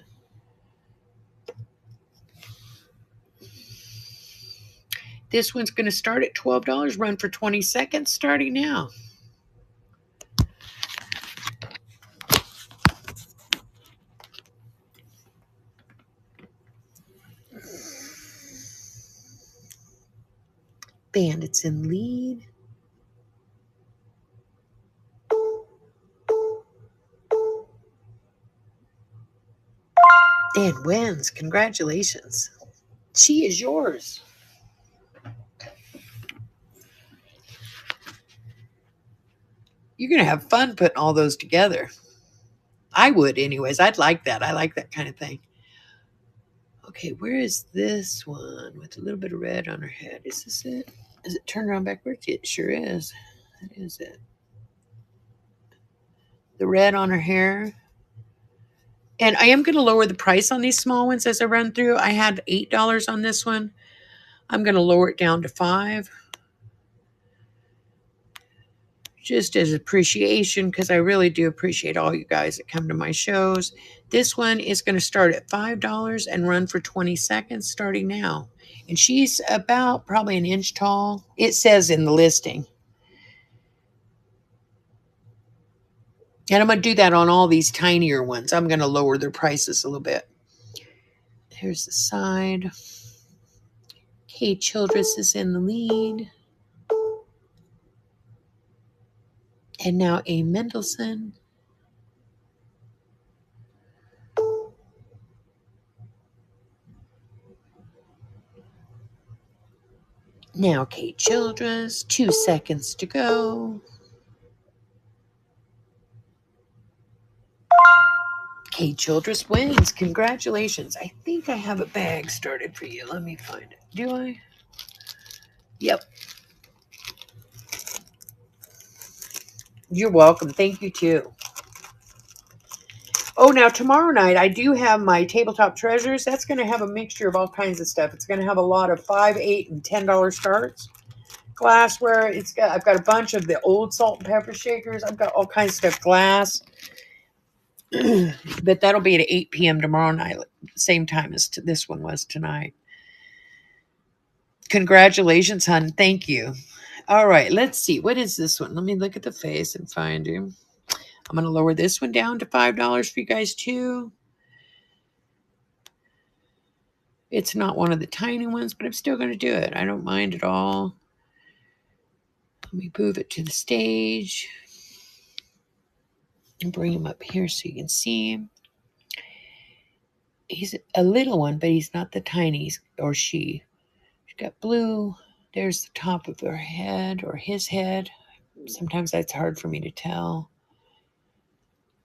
This one's going to start at $12, run for 20 seconds, starting now. Bandits in lead. Dan wins. Congratulations. She is yours. You're going to have fun putting all those together. I would anyways. I'd like that. I like that kind of thing. Okay, where is this one with a little bit of red on her head? Is this it? Is it turned around backwards? It sure is. That is it. The red on her hair. And I am going to lower the price on these small ones as I run through. I had $8 on this one. I'm going to lower it down to $5. Just as appreciation, because I really do appreciate all you guys that come to my shows. This one is going to start at $5 and run for 20 seconds starting now. And she's about probably an inch tall. It says in the listing. And I'm going to do that on all these tinier ones. I'm going to lower their prices a little bit. Here's the side. Kate Childress is in the lead. And now A. Mendelsohn. Now Kate Childress. 2 seconds to go. Kate Childress wins. Congratulations. I think I have a bag started for you. Let me find it. Do I? Yep. You're welcome. Thank you, too. Oh, now tomorrow night, I do have my Tabletop Treasures. That's going to have a mixture of all kinds of stuff. It's going to have a lot of $5, $8, and $10 starts. Glassware. I've got a bunch of the old salt and pepper shakers. I've got all kinds of stuff. Glass. But that'll be at 8 p.m. tomorrow night, same time as this one was tonight. Congratulations, hon. Thank you. All right, let's see. What is this one? Let me look at the face and find him. I'm going to lower this one down to $5 for you guys, too. It's not one of the tiny ones, but I'm still going to do it. I don't mind at all. Let me move it to the stage and bring him up here so you can see him. He's a little one, but he's not the tiniest, or she. She's got blue. There's the top of her head, or his head. Sometimes that's hard for me to tell.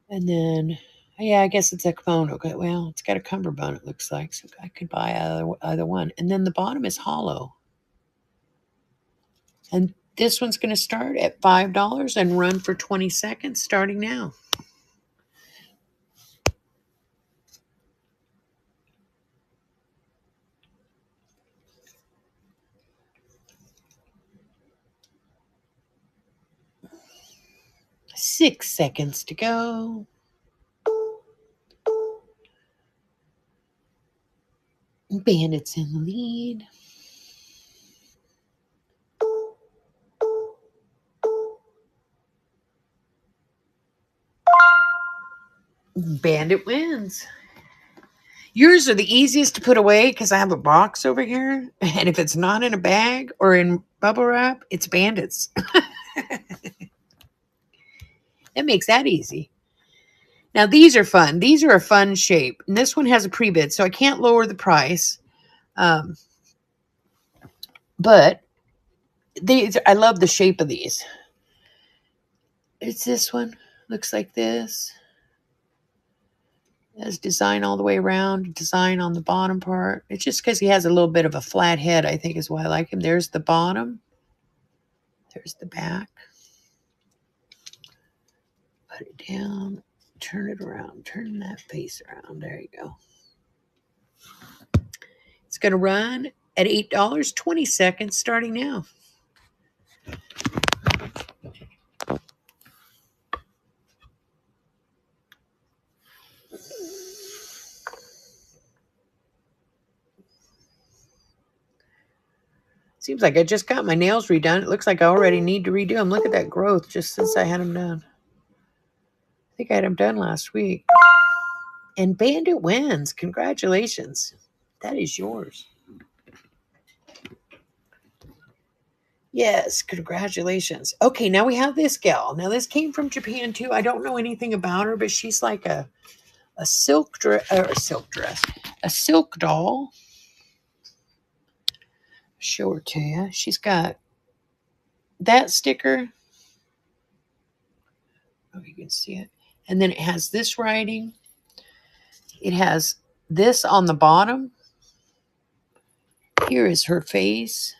And then, yeah, I guess it's a kimono. Well, it's got a cummerbund, it looks like, so I could buy either one. And then the bottom is hollow. And this one's going to start at $5 and run for 20 seconds, starting now. Six seconds to go. Bandits in the lead. Bandit wins. Yours are the easiest to put away because I have a box over here. And if it's not in a bag or in bubble wrap, it's Bandits. That makes that easy. Now, these are fun. These are a fun shape. And this one has a pre-bid, so I can't lower the price. But these, I love the shape of these. It's this one. Looks like this. It has design all the way around. Design on the bottom part. It's just because he has a little bit of a flat head, I think is why I like him. There's the bottom. There's the back. Put it down. Turn it around. Turn that face around. There you go. It's going to run at $8, 20 seconds starting now. Seems like I just got my nails redone. It looks like I already need to redo them. Look at that growth just since I had them done. I think I had them done last week. And Bandit wins. Congratulations. That is yours. Yes, congratulations. Okay, now we have this gal. Now this came from Japan too. I don't know anything about her, but she's like a silk dress, a silk doll. Show her to you. She's got that sticker. Oh, you can see it. And then it has this writing. It has this on the bottom. Here is her face.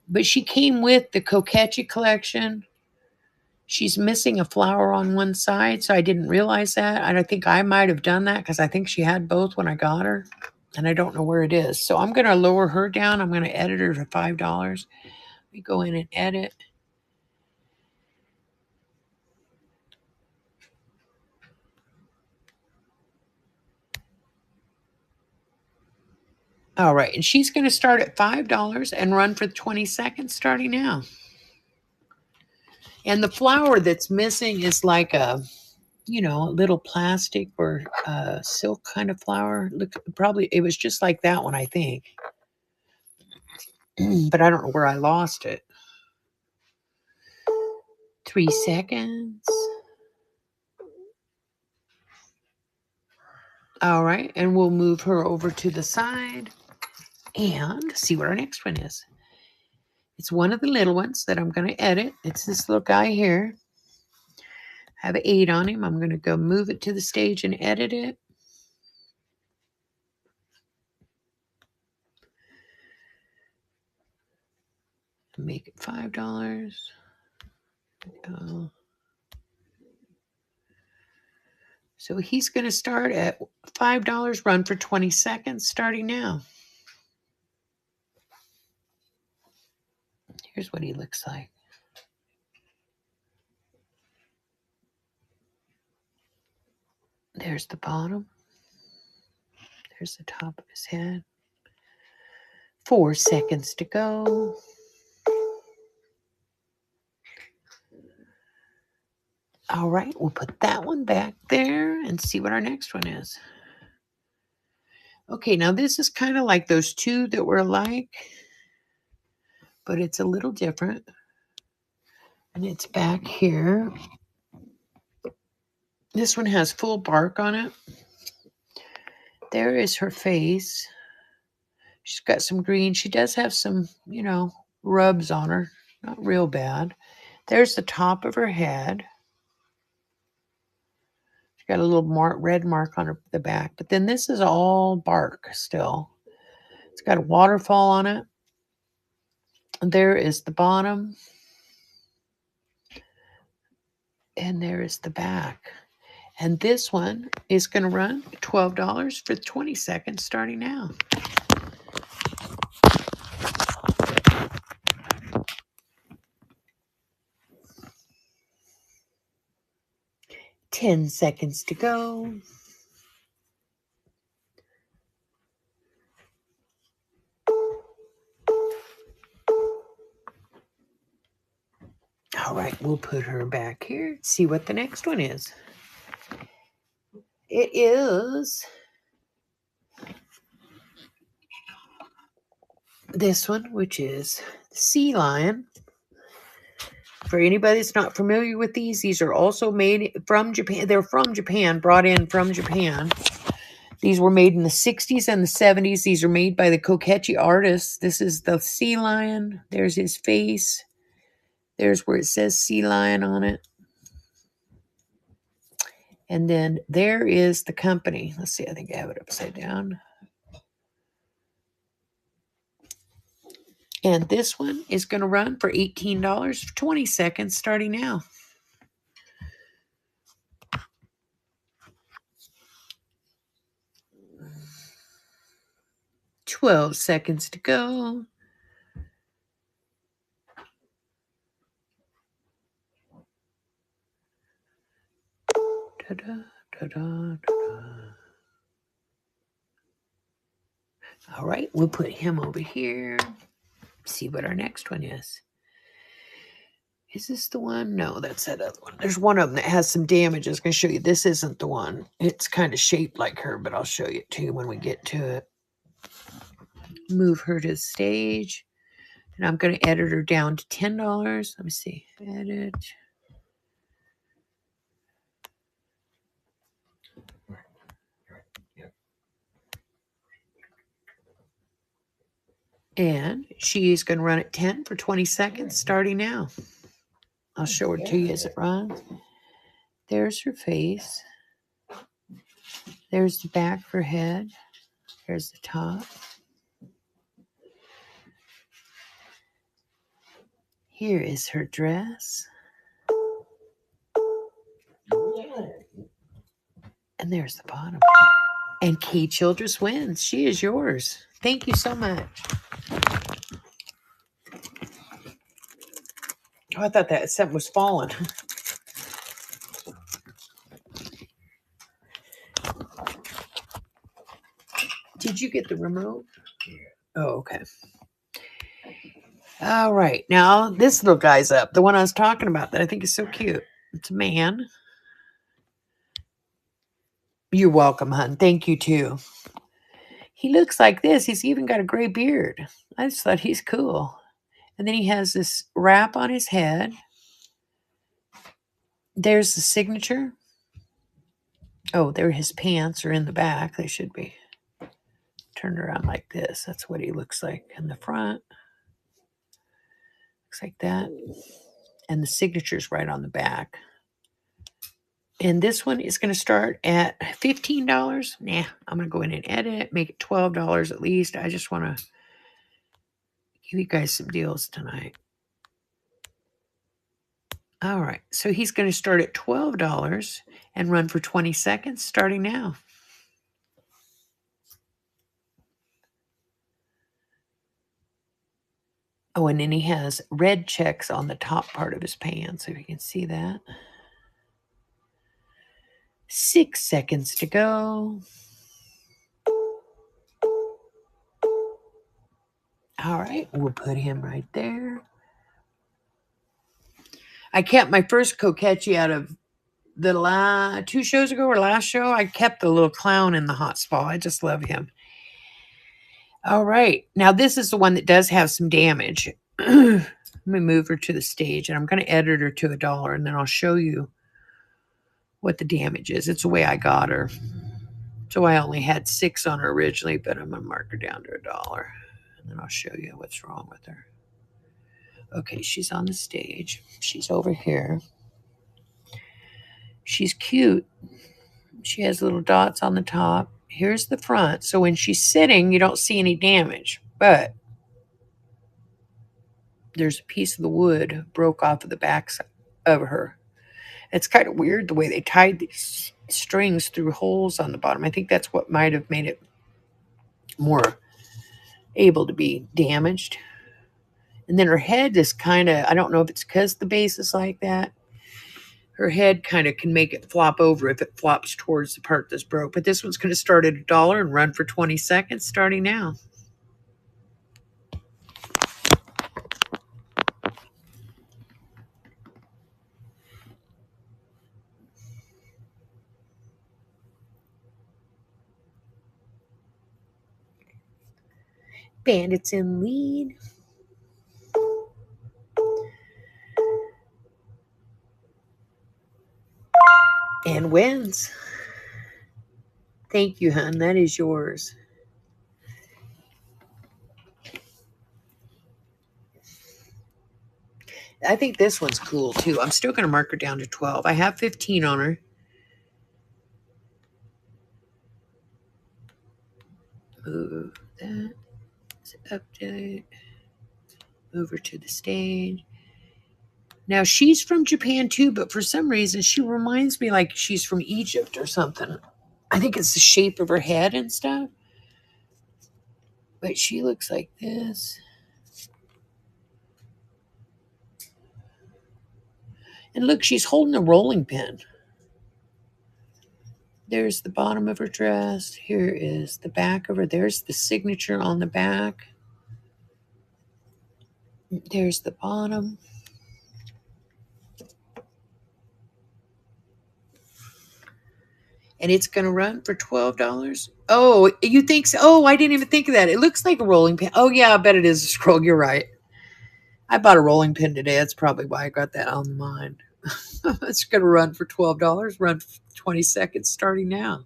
But she came with the Kokeshi collection. She's missing a flower on one side, so I didn't realize that. And I think I might have done that because I think she had both when I got her. And I don't know where it is. So I'm going to lower her down. I'm going to edit her to $5. We go in and edit. All right, and she's going to start at $5 and run for 20 seconds starting now. And the flower that's missing is like a, you know, a little plastic or silk kind of flower. Look, probably it was just like that one, I think. But I don't know where I lost it. 3 seconds. All right, and we'll move her over to the side and see what our next one is. It's one of the little ones that I'm going to edit. It's this little guy here. I have an 8 on him. I'm going to go move it to the stage and edit it. Make it $5. So he's going to start at $5, run for 20 seconds, starting now. Here's what he looks like. There's the bottom. There's the top of his head. 4 seconds to go. All right, we'll put that one back there and see what our next one is. Okay, now this is kind of like those two that were alike, but it's a little different. And it's back here. This one has full bark on it. There is her face. She's got some green. She does have some, you know, rubs on her. Not real bad. There's the top of her head. She's got a little red mark on the back. But then this is all bark still. It's got a waterfall on it. And there is the bottom. And there is the back. And this one is going to run $12 for 20 seconds starting now. $10 seconds to go. All right, we'll put her back here. See what the next one is. It is this one, which is the sea lion. For anybody that's not familiar with these are also made from Japan. They're from Japan, brought in from Japan. These were made in the 60s and the 70s. These are made by the Kokeshi artists. This is the sea lion. There's his face. There's where it says sea lion on it. And then there is the company. Let's see, I think I have it upside down. And this one is going to run for $18 for 20 seconds starting now. 12 seconds to go. Ta-da, ta-da, ta-da. All right, we'll put him over here. See what our next one is. Is this the one? No, that's that other one. There's one of them that has some damage. I was going to show you. This isn't the one. It's kind of shaped like her, but I'll show you it too when we get to it. Move her to the stage. And I'm going to edit her down to $10. Let me see. Edit. And she's going to run at 10 for 20 seconds starting now. I'll show her to you as it runs. There's her face. There's the back of her head. There's the top. Here is her dress. And there's the bottom. And Kay Childress wins. She is yours. Thank you so much. Oh, I thought that something was falling. Did you get the remote? Oh, okay. All right. Now, this little guy's up. The one I was talking about that I think is so cute. It's a man. You're welcome, hon. Thank you, too. He looks like this. He's even got a gray beard. I just thought he's cool. And then he has this wrap on his head. There's the signature. Oh, there his pants are in the back. They should be turned around like this. That's what he looks like in the front. Looks like that. And the signature's right on the back. And this one is going to start at $15. Nah, I'm going to go in and edit it, make it $12 at least. I just want to give you guys some deals tonight. All right, so he's going to start at $12 and run for 20 seconds starting now. Oh, and then he has red checks on the top part of his pants, if you can see that. 6 seconds to go. All right, we'll put him right there. I kept my first Kokeshi out of the 2 shows ago or last show. I kept the little clown in the hot spot. I just love him. All right. Now, this is the one that does have some damage. Let me move her to the stage, and I'm going to edit her to $1, and then I'll show you what the damage is. It's the way I got her. So I only had 6 on her originally, but I'm going to mark her down to $1, and then I'll show you what's wrong with her. Okay, she's on the stage. She's over here. She's cute. She has little dots on the top. Here's the front. So when she's sitting, you don't see any damage, but there's a piece of the wood broke off of the back of her. It's kind of weird the way they tied these strings through holes on the bottom. I think that's what might have made it more able to be damaged. And then her head is kind of, I don't know if it's because the base is like that. Her head kind of can make it flop over if it flops towards the part that's broke. But this one's going to start at $1 and run for 20 seconds starting now. Bandits in lead. band wins. Thank you, hon. That is yours. I think this one's cool, too. I'm still going to mark her down to 12. I have 15 on her. Move that. Update. Move her to the stage. Now, she's from Japan, too, but for some reason, she reminds me like she's from Egypt or something. I think it's the shape of her head and stuff. But she looks like this. And look, she's holding a rolling pin. There's the bottom of her dress. Here is the back of her. There's the signature on the back. There's the bottom. And it's going to run for $12. Oh, you think so? Oh, I didn't even think of that. It looks like a rolling pin. Oh, yeah, I bet it is a scroll. You're right. I bought a rolling pin today. That's probably why I got that on mind. It's going to run for $12. Run for 20 seconds starting now.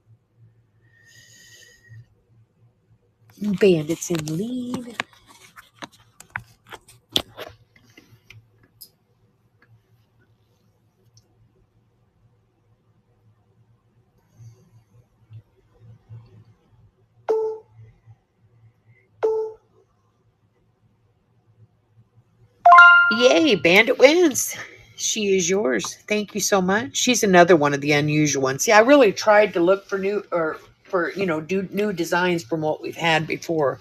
Bandits in the lead. Yay, Bandit wins. She is yours. Thank you so much. She's another one of the unusual ones. See, I really tried to look for new do new designs from what we've had before.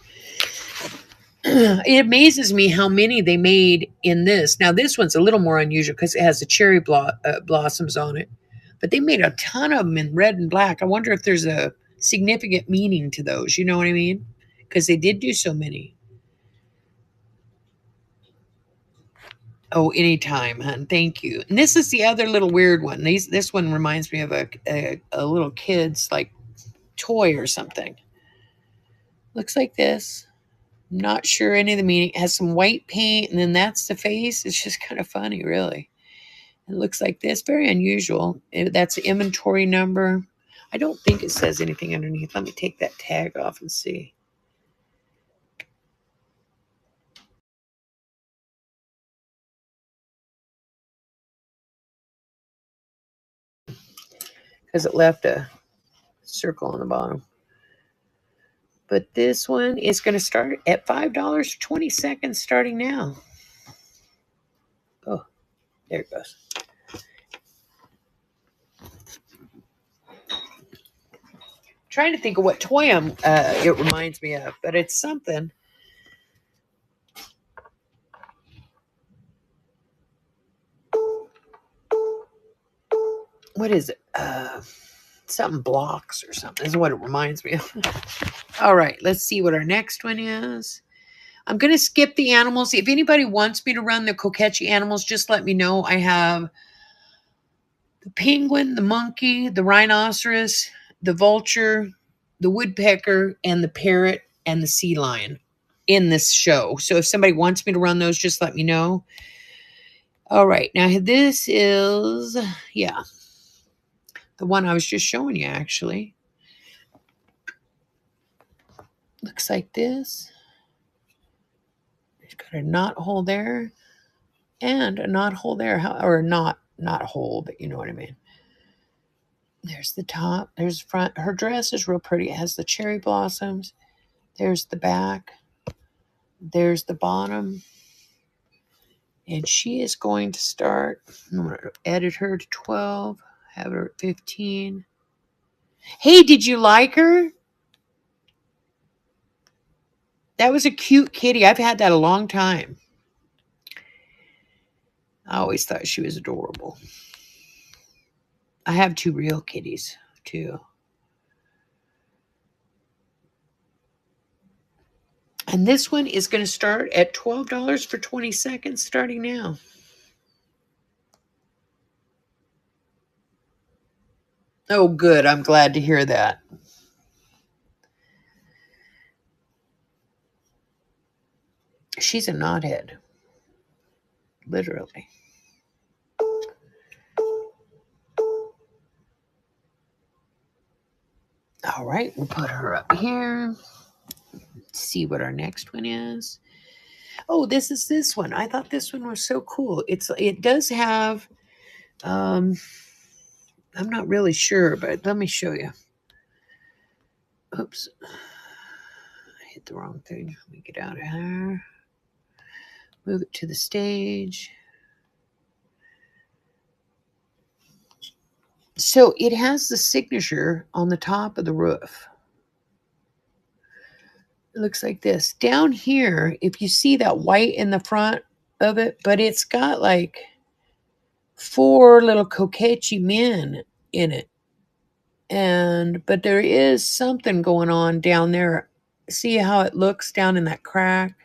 It amazes me how many they made in this. Now, this one's a little more unusual because it has the cherry blossoms on it. But they made a ton of them in red and black. I wonder if there's a significant meaning to those. You know what I mean? Because they did do so many. Oh, anytime, hon. Thank you. And this is the other little weird one. This one reminds me of a little kid's like toy or something. Looks like this. I'm not sure any of the meaning. It has some white paint, and then that's the face. It's just kind of funny, really. It looks like this. Very unusual. That's the inventory number. I don't think it says anything underneath. Let me take that tag off and see. Because it left a circle on the bottom. But this one is going to start at $5 for 20 seconds starting now. Oh, there it goes. Trying to think of what toy it reminds me of, but it's something. What is it? Something blocks or something is what it reminds me of. All right, let's see what our next one is. I'm going to skip the animals. If anybody wants me to run the Kokeshi animals, just let me know. I have the penguin, the monkey, the rhinoceros, the vulture, the woodpecker, and the parrot, and the sea lion in this show. So if somebody wants me to run those, just let me know. All right. Now this is, yeah, the one I was just showing you, actually. Looks like this. It's got a knot hole there and a knot hole there, or not hole, but you know what I mean. There's the top. There's the front. Her dress is real pretty. It has the cherry blossoms. There's the back. There's the bottom. And she is going to start. I'm going to edit her to 12. Have her at 15. Hey, did you like her? That was a cute kitty. I've had that a long time. I always thought she was adorable. I have 2 real kitties, too. And this one is going to start at $12 for 20 seconds starting now. Oh, good. I'm glad to hear that. She's a knothead. Literally. All right, we'll put her up here. See what our next one is. Oh, this is this one. I thought this one was so cool. It does have, I'm not really sure, but let me show you. Oops. I hit the wrong thing. Let me get out of here. Move it to the stage. So it has the signature on the top of the roof. It looks like this. Down here, if you see that white in the front of it, but it's got like 4 little Kokeshi men in it. But there is something going on down there. See how it looks down in that crack?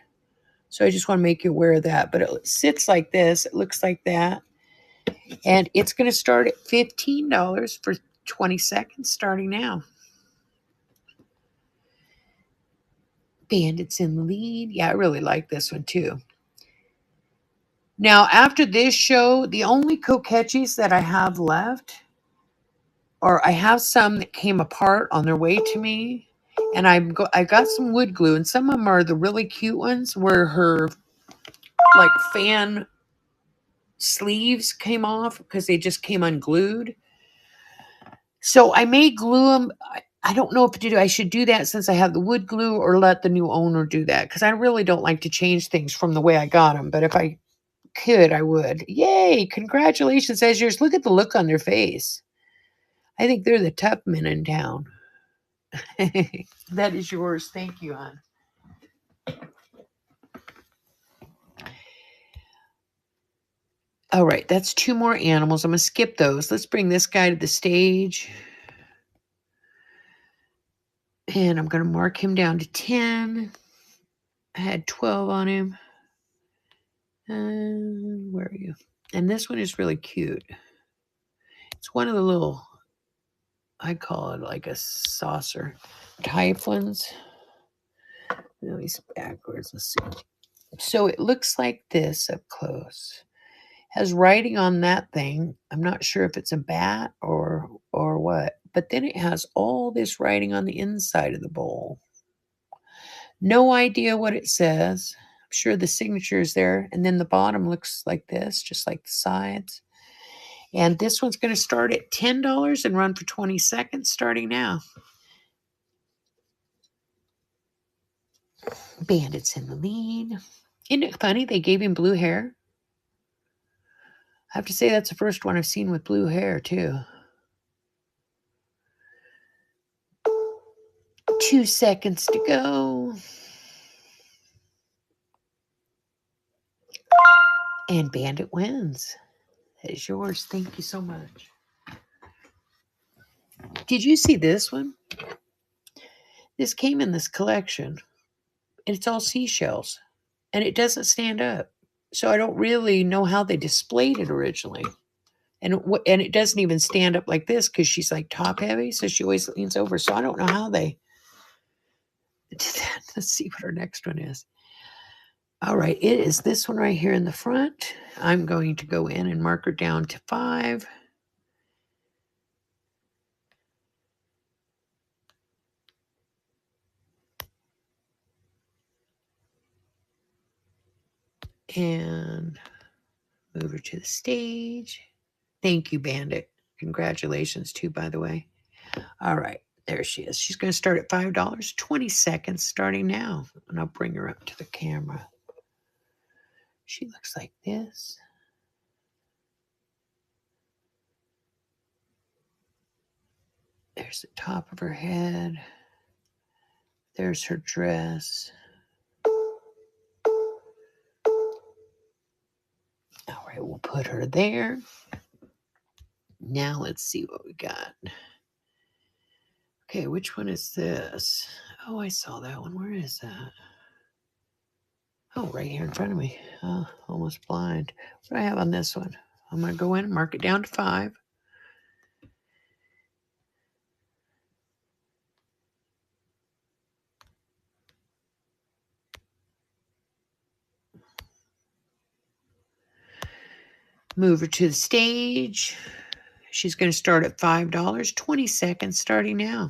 So I just want to make you aware of that. But it sits like this. It looks like that. And it's going to start at $15 for 20 seconds starting now. Bandits in the lead. Yeah, I really like this one too. Now, after this show, the only Kokechis that I have left, or I have some that came apart on their way to me, and I got some wood glue, and some of them are the really cute ones where her like fan sleeves came off because they just came unglued. So I may glue them. I don't know if I should do that since I have the wood glue or let the new owner do that because I really don't like to change things from the way I got them. But if I could, I would. Yay! Congratulations, Azures. Look at the look on their face. I think they're the tough men in town. That is yours. Thank you, hon. All right, that's 2 more animals. I'm going to skip those. Let's bring this guy to the stage. And I'm going to mark him down to 10. I had 12 on him. Where are you? And this one is really cute. It's one of the little, I call it like a saucer typhons. No, he's backwards. Let's see. So it looks like this up close. Has writing on that thing. I'm not sure if it's a bat or what. But then it has all this writing on the inside of the bowl. No idea what it says. I'm sure the signature is there. And then the bottom looks like this, just like the sides. And this one's going to start at $10 and run for 20 seconds starting now. Bandits in the lead. Isn't it funny they gave him blue hair? I have to say that's the first one I've seen with blue hair, too. 2 seconds to go. And Bandit wins. That is yours. Thank you so much. Did you see this one? This came in this collection. And it's all seashells. And it doesn't stand up. So I don't really know how they displayed it originally. And it doesn't even stand up like this because she's like top heavy. So she always leans over. So I don't know how they did that. Let's see what our next one is. All right. It is this one right here in the front. I'm going to go in and mark her down to 5. And move her to the stage. Thank you, Bandit. Congratulations, too, by the way. All right. There she is. She's going to start at $5, 20 seconds starting now. And I'll bring her up to the camera. She looks like this. There's the top of her head. There's her dress. All right, we'll put her there. Now let's see what we got. Okay, which one is this? Oh, I saw that one. Where is that? Oh, right here in front of me. Oh, almost blind. What do I have on this one? I'm going to go in and mark it down to 5. Move her to the stage. She's going to start at $5, 20 seconds starting now.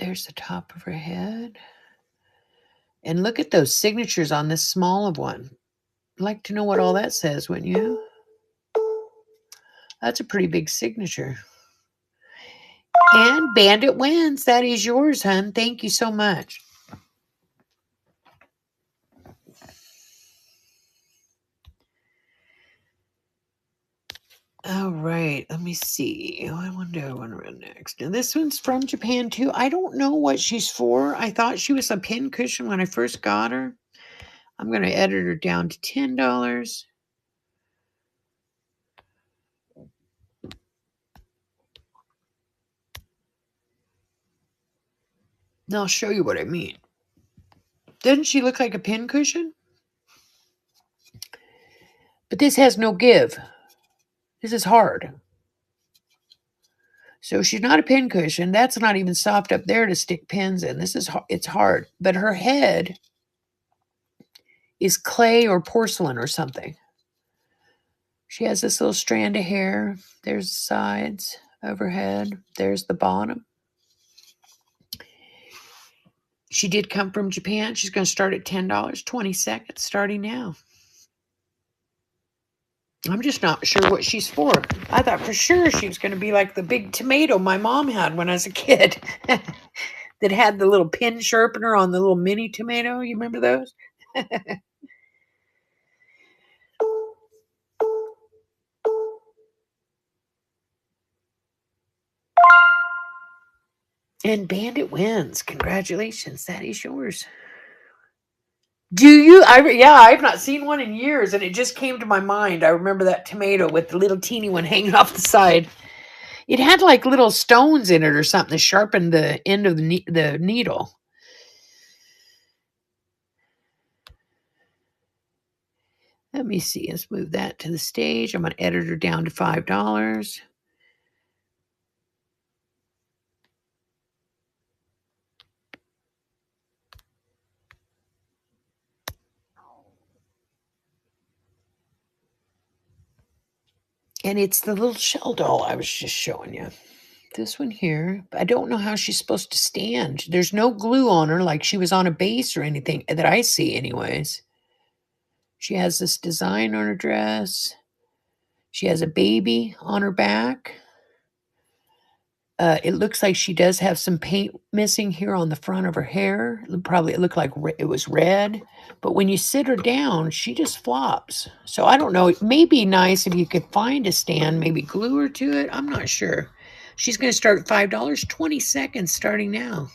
There's the top of her head. And look at those signatures on this small of one. I'd like to know what all that says, wouldn't you? That's a pretty big signature. And Bandit wins. That is yours, hun. Thank you so much. All right, let me see. I wonder who I want to run next. Now, this one's from Japan, too. I don't know what she's for. I thought she was a pin cushion when I first got her. I'm going to edit her down to $10. Now I'll show you what I mean. Doesn't she look like a pin cushion? But this has no give. This is hard. So she's not a pin cushion. That's not even soft up there to stick pins in. It's hard. But her head is clay or porcelain or something. She has this little strand of hair. There's the sides of her head. There's the bottom. She did come from Japan. She's going to start at $10, 20 seconds, starting now. I'm just not sure what she's for. I thought for sure she was going to be like the big tomato my mom had when I was a kid that had the little pin sharpener on the little mini tomato. You remember those? And Bandit wins. Congratulations. That is yours. Do you? I've not seen one in years, and it just came to my mind. I remember that tomato with the little teeny one hanging off the side. It had like little stones in it or something to sharpen the end of the needle. Let me see. Let's move that to the stage. I'm going to edit her down to $5. And it's the little shell doll I was just showing you. This one here. I don't know how she's supposed to stand. There's no glue on her like she was on a base or anything that I see anyways. She has this design on her dress. She has a baby on her back. It looks like she does have some paint missing here on the front of her hair. It looked like it was red. But when you sit her down, she just flops. So I don't know. It may be nice if you could find a stand, maybe glue her to it. I'm not sure. She's going to start at $5, 20 seconds starting now.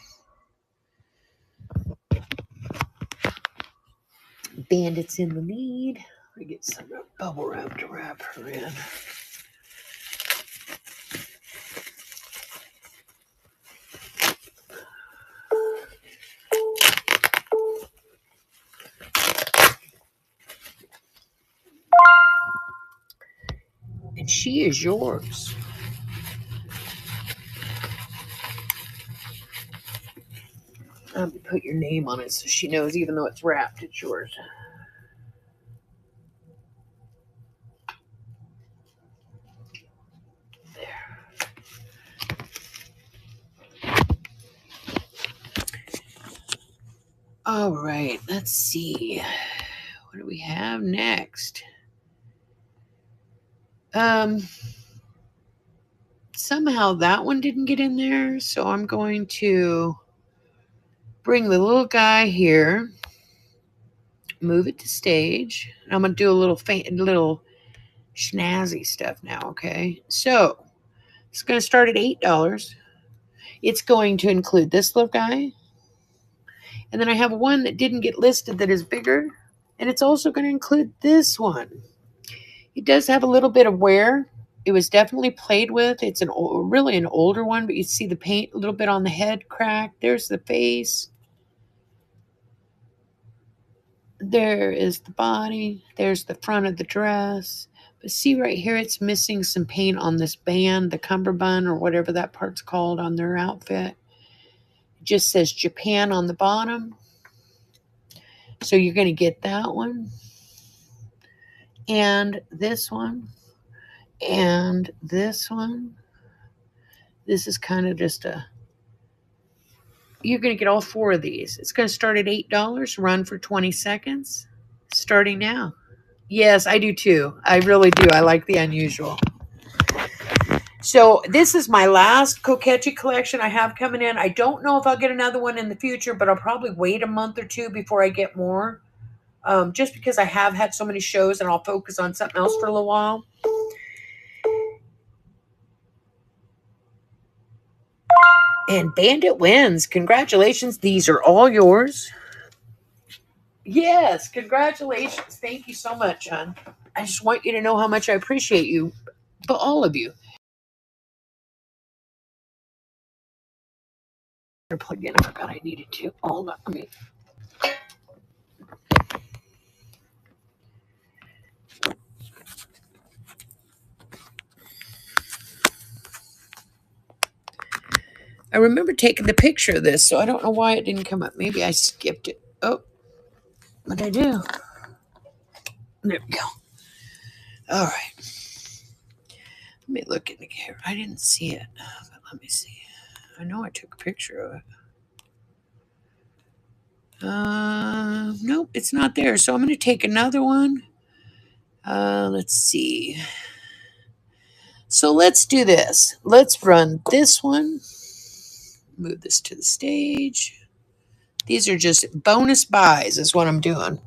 Bandit's in the lead. I get some bubble wrap to wrap her in. And she is yours. Put your name on it so she knows even though it's wrapped, it's yours. There. All right, let's see. What do we have next? Somehow that one didn't get in there, so I'm going to bring the little guy here, move it to stage. I'm going to do a little snazzy stuff now, okay? So it's going to start at $8. It's going to include this little guy. And then I have one that didn't get listed that is bigger. And it's also going to include this one. It does have a little bit of wear. It was definitely played with. It's really an older one, but you see the paint a little bit on the head crack. There's the face. There is the body. There's the front of the dress. But see right here, it's missing some paint on this band, the cummerbund or whatever that part's called on their outfit. It just says Japan on the bottom. So you're going to get that one. And this one. And this one. This is kind of just a You're going to get all 4 of these. It's going to start at $8, run for 20 seconds, starting now. Yes, I do too. I really do. I like the unusual. So this is my last Kokeshi collection I have coming in. I don't know if I'll get another one in the future, but I'll probably wait a month or two before I get more. Just because I have had so many shows and I'll focus on something else for a little while. And Bandit wins. Congratulations. These are all yours. Yes, congratulations. Thank you so much, hon. I just want you to know how much I appreciate you, but all of you. Plug in. I forgot I needed to. Hold on. Let me. I remember taking the picture of this, so I don't know why it didn't come up. Maybe I skipped it. Oh, what did I do? There we go. All right. Let me look in the camera. I didn't see it, but let me see. I know I took a picture of it. Nope, it's not there. So I'm going to take another one. Let's see. So let's do this. Let's run this one. Move this to the stage. These are just bonus buys is what I'm doing.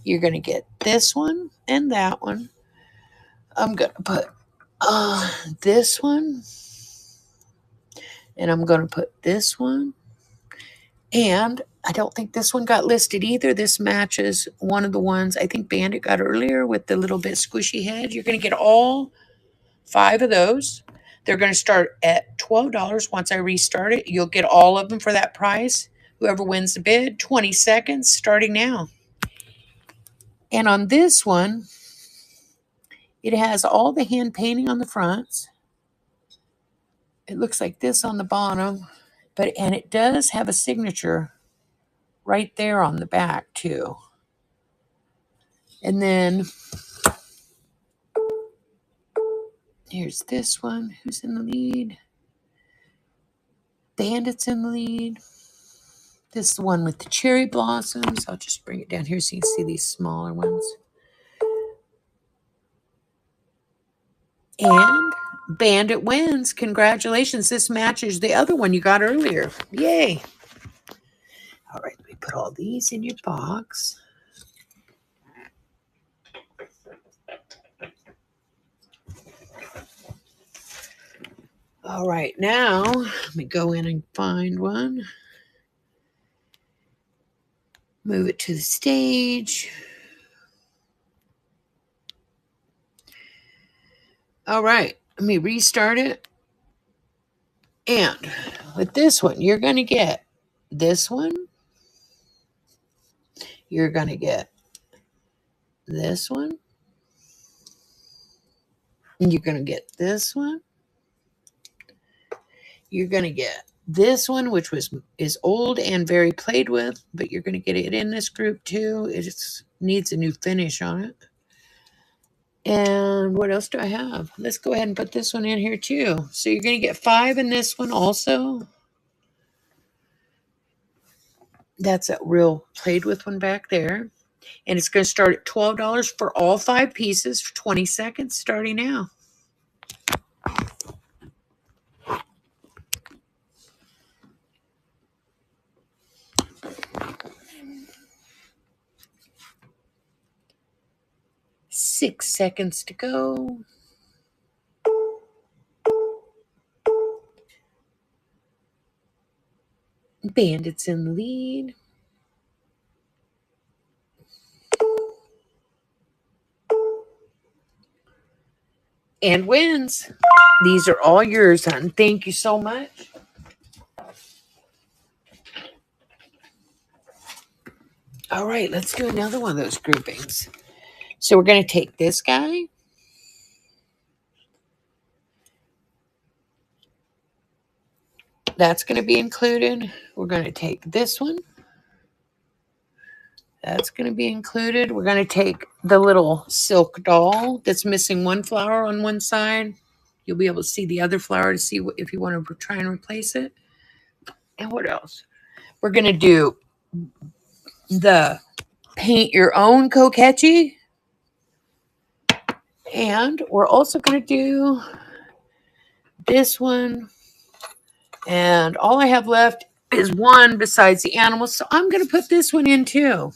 You're going to get this one and that one. I'm going to put this one. And I'm going to put this one. And I don't think this one got listed either. This matches one of the ones I think Bandit got earlier with the little bit squishy head. You're going to get all 5 of those. They're going to start at $12. Once I restart it, you'll get all of them for that price. Whoever wins the bid, 20 seconds starting now. And on this one, it has all the hand painting on the fronts. It looks like this on the bottom, and it does have a signature right there on the back too. And then here's this one. Who's in the lead? Bandit's in the lead. This is the one with the cherry blossoms. I'll just bring it down here so you can see these smaller ones. And Bandit wins. Congratulations. This matches the other one you got earlier. Yay. All right, let me put all these in your box. All right, now let me go in and find one. Move it to the stage. All right, let me restart it. And with this one, you're going to get this one. You're going to get this one. And you're going to get this one. You're going to get this one, which is old and very played with, but you're going to get it in this group too. It just needs a new finish on it. And what else do I have? Let's go ahead and put this one in here too. So you're going to get 5 in this one also. That's a real played with one back there. And it's going to start at $12 for all 5 pieces for 20 seconds starting now. Six seconds to go. Bandit's in the lead. And wins. These are all yours, hon. Thank you so much. All right, let's do another one of those groupings. So we're going to take this guy. That's going to be included. We're going to take this one. That's going to be included. We're going to take the little silk doll that's missing one flower on one side. You'll be able to see the other flower to see if you want to try and replace it. And what else? We're going to do the paint your own Kokeshi. And we're also going to do this one. And all I have left is one besides the animals. So I'm going to put this one in too.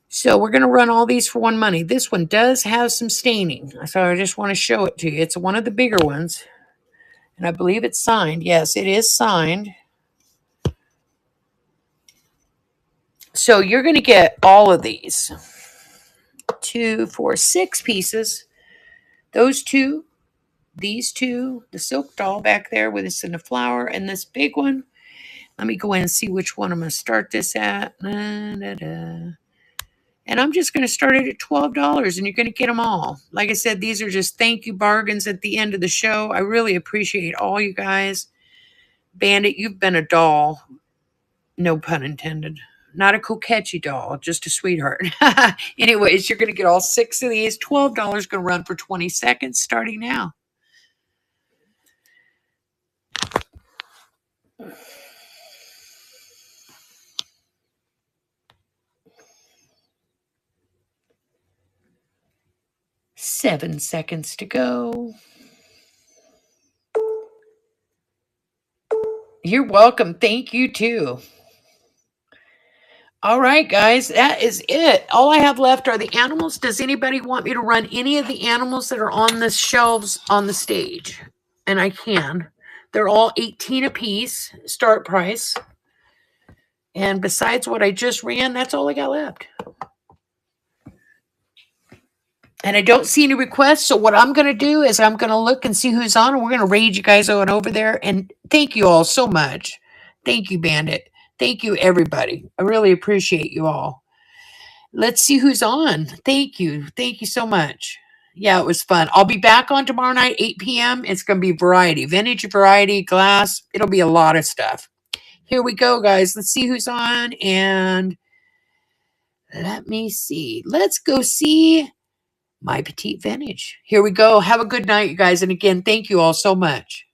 So we're going to run all these for one money. This one does have some staining. So I just want to show it to you. It's one of the bigger ones. And I believe it's signed. Yes, it is signed. So you're going to get all of these. 2, 4, 6 pieces. Those two, these two, the silk doll back there with this in the flower, and this big one. Let me go in and see which one I'm going to start this at. And I'm just going to start it at $12, and you're going to get them all. Like I said, these are just thank you bargains at the end of the show. I really appreciate all you guys. Bandit, you've been a doll. No pun intended. Not a Kokeshi doll, just a sweetheart. Anyways, you're going to get all 6 of these. $12 going to run for 20 seconds starting now. Seven seconds to go. You're welcome. Thank you, too. All right, guys, that is it. All I have left are the animals. Does anybody want me to run any of the animals that are on the shelves on the stage? And I can. They're all 18 a piece, start price. And besides what I just ran, that's all I got left. And I don't see any requests, so what I'm going to do is I'm going to look and see who's on, and we're going to raid you guys on over there. And thank you all so much. Thank you, Bandit. Thank you, everybody. I really appreciate you all. Let's see who's on. Thank you. Thank you so much. Yeah, it was fun. I'll be back on tomorrow night, 8 p.m. It's going to be variety, vintage variety, glass. It'll be a lot of stuff. Here we go, guys. Let's see who's on. And let me see. Let's go see My Petite Vintage. Here we go. Have a good night, you guys. And again, thank you all so much.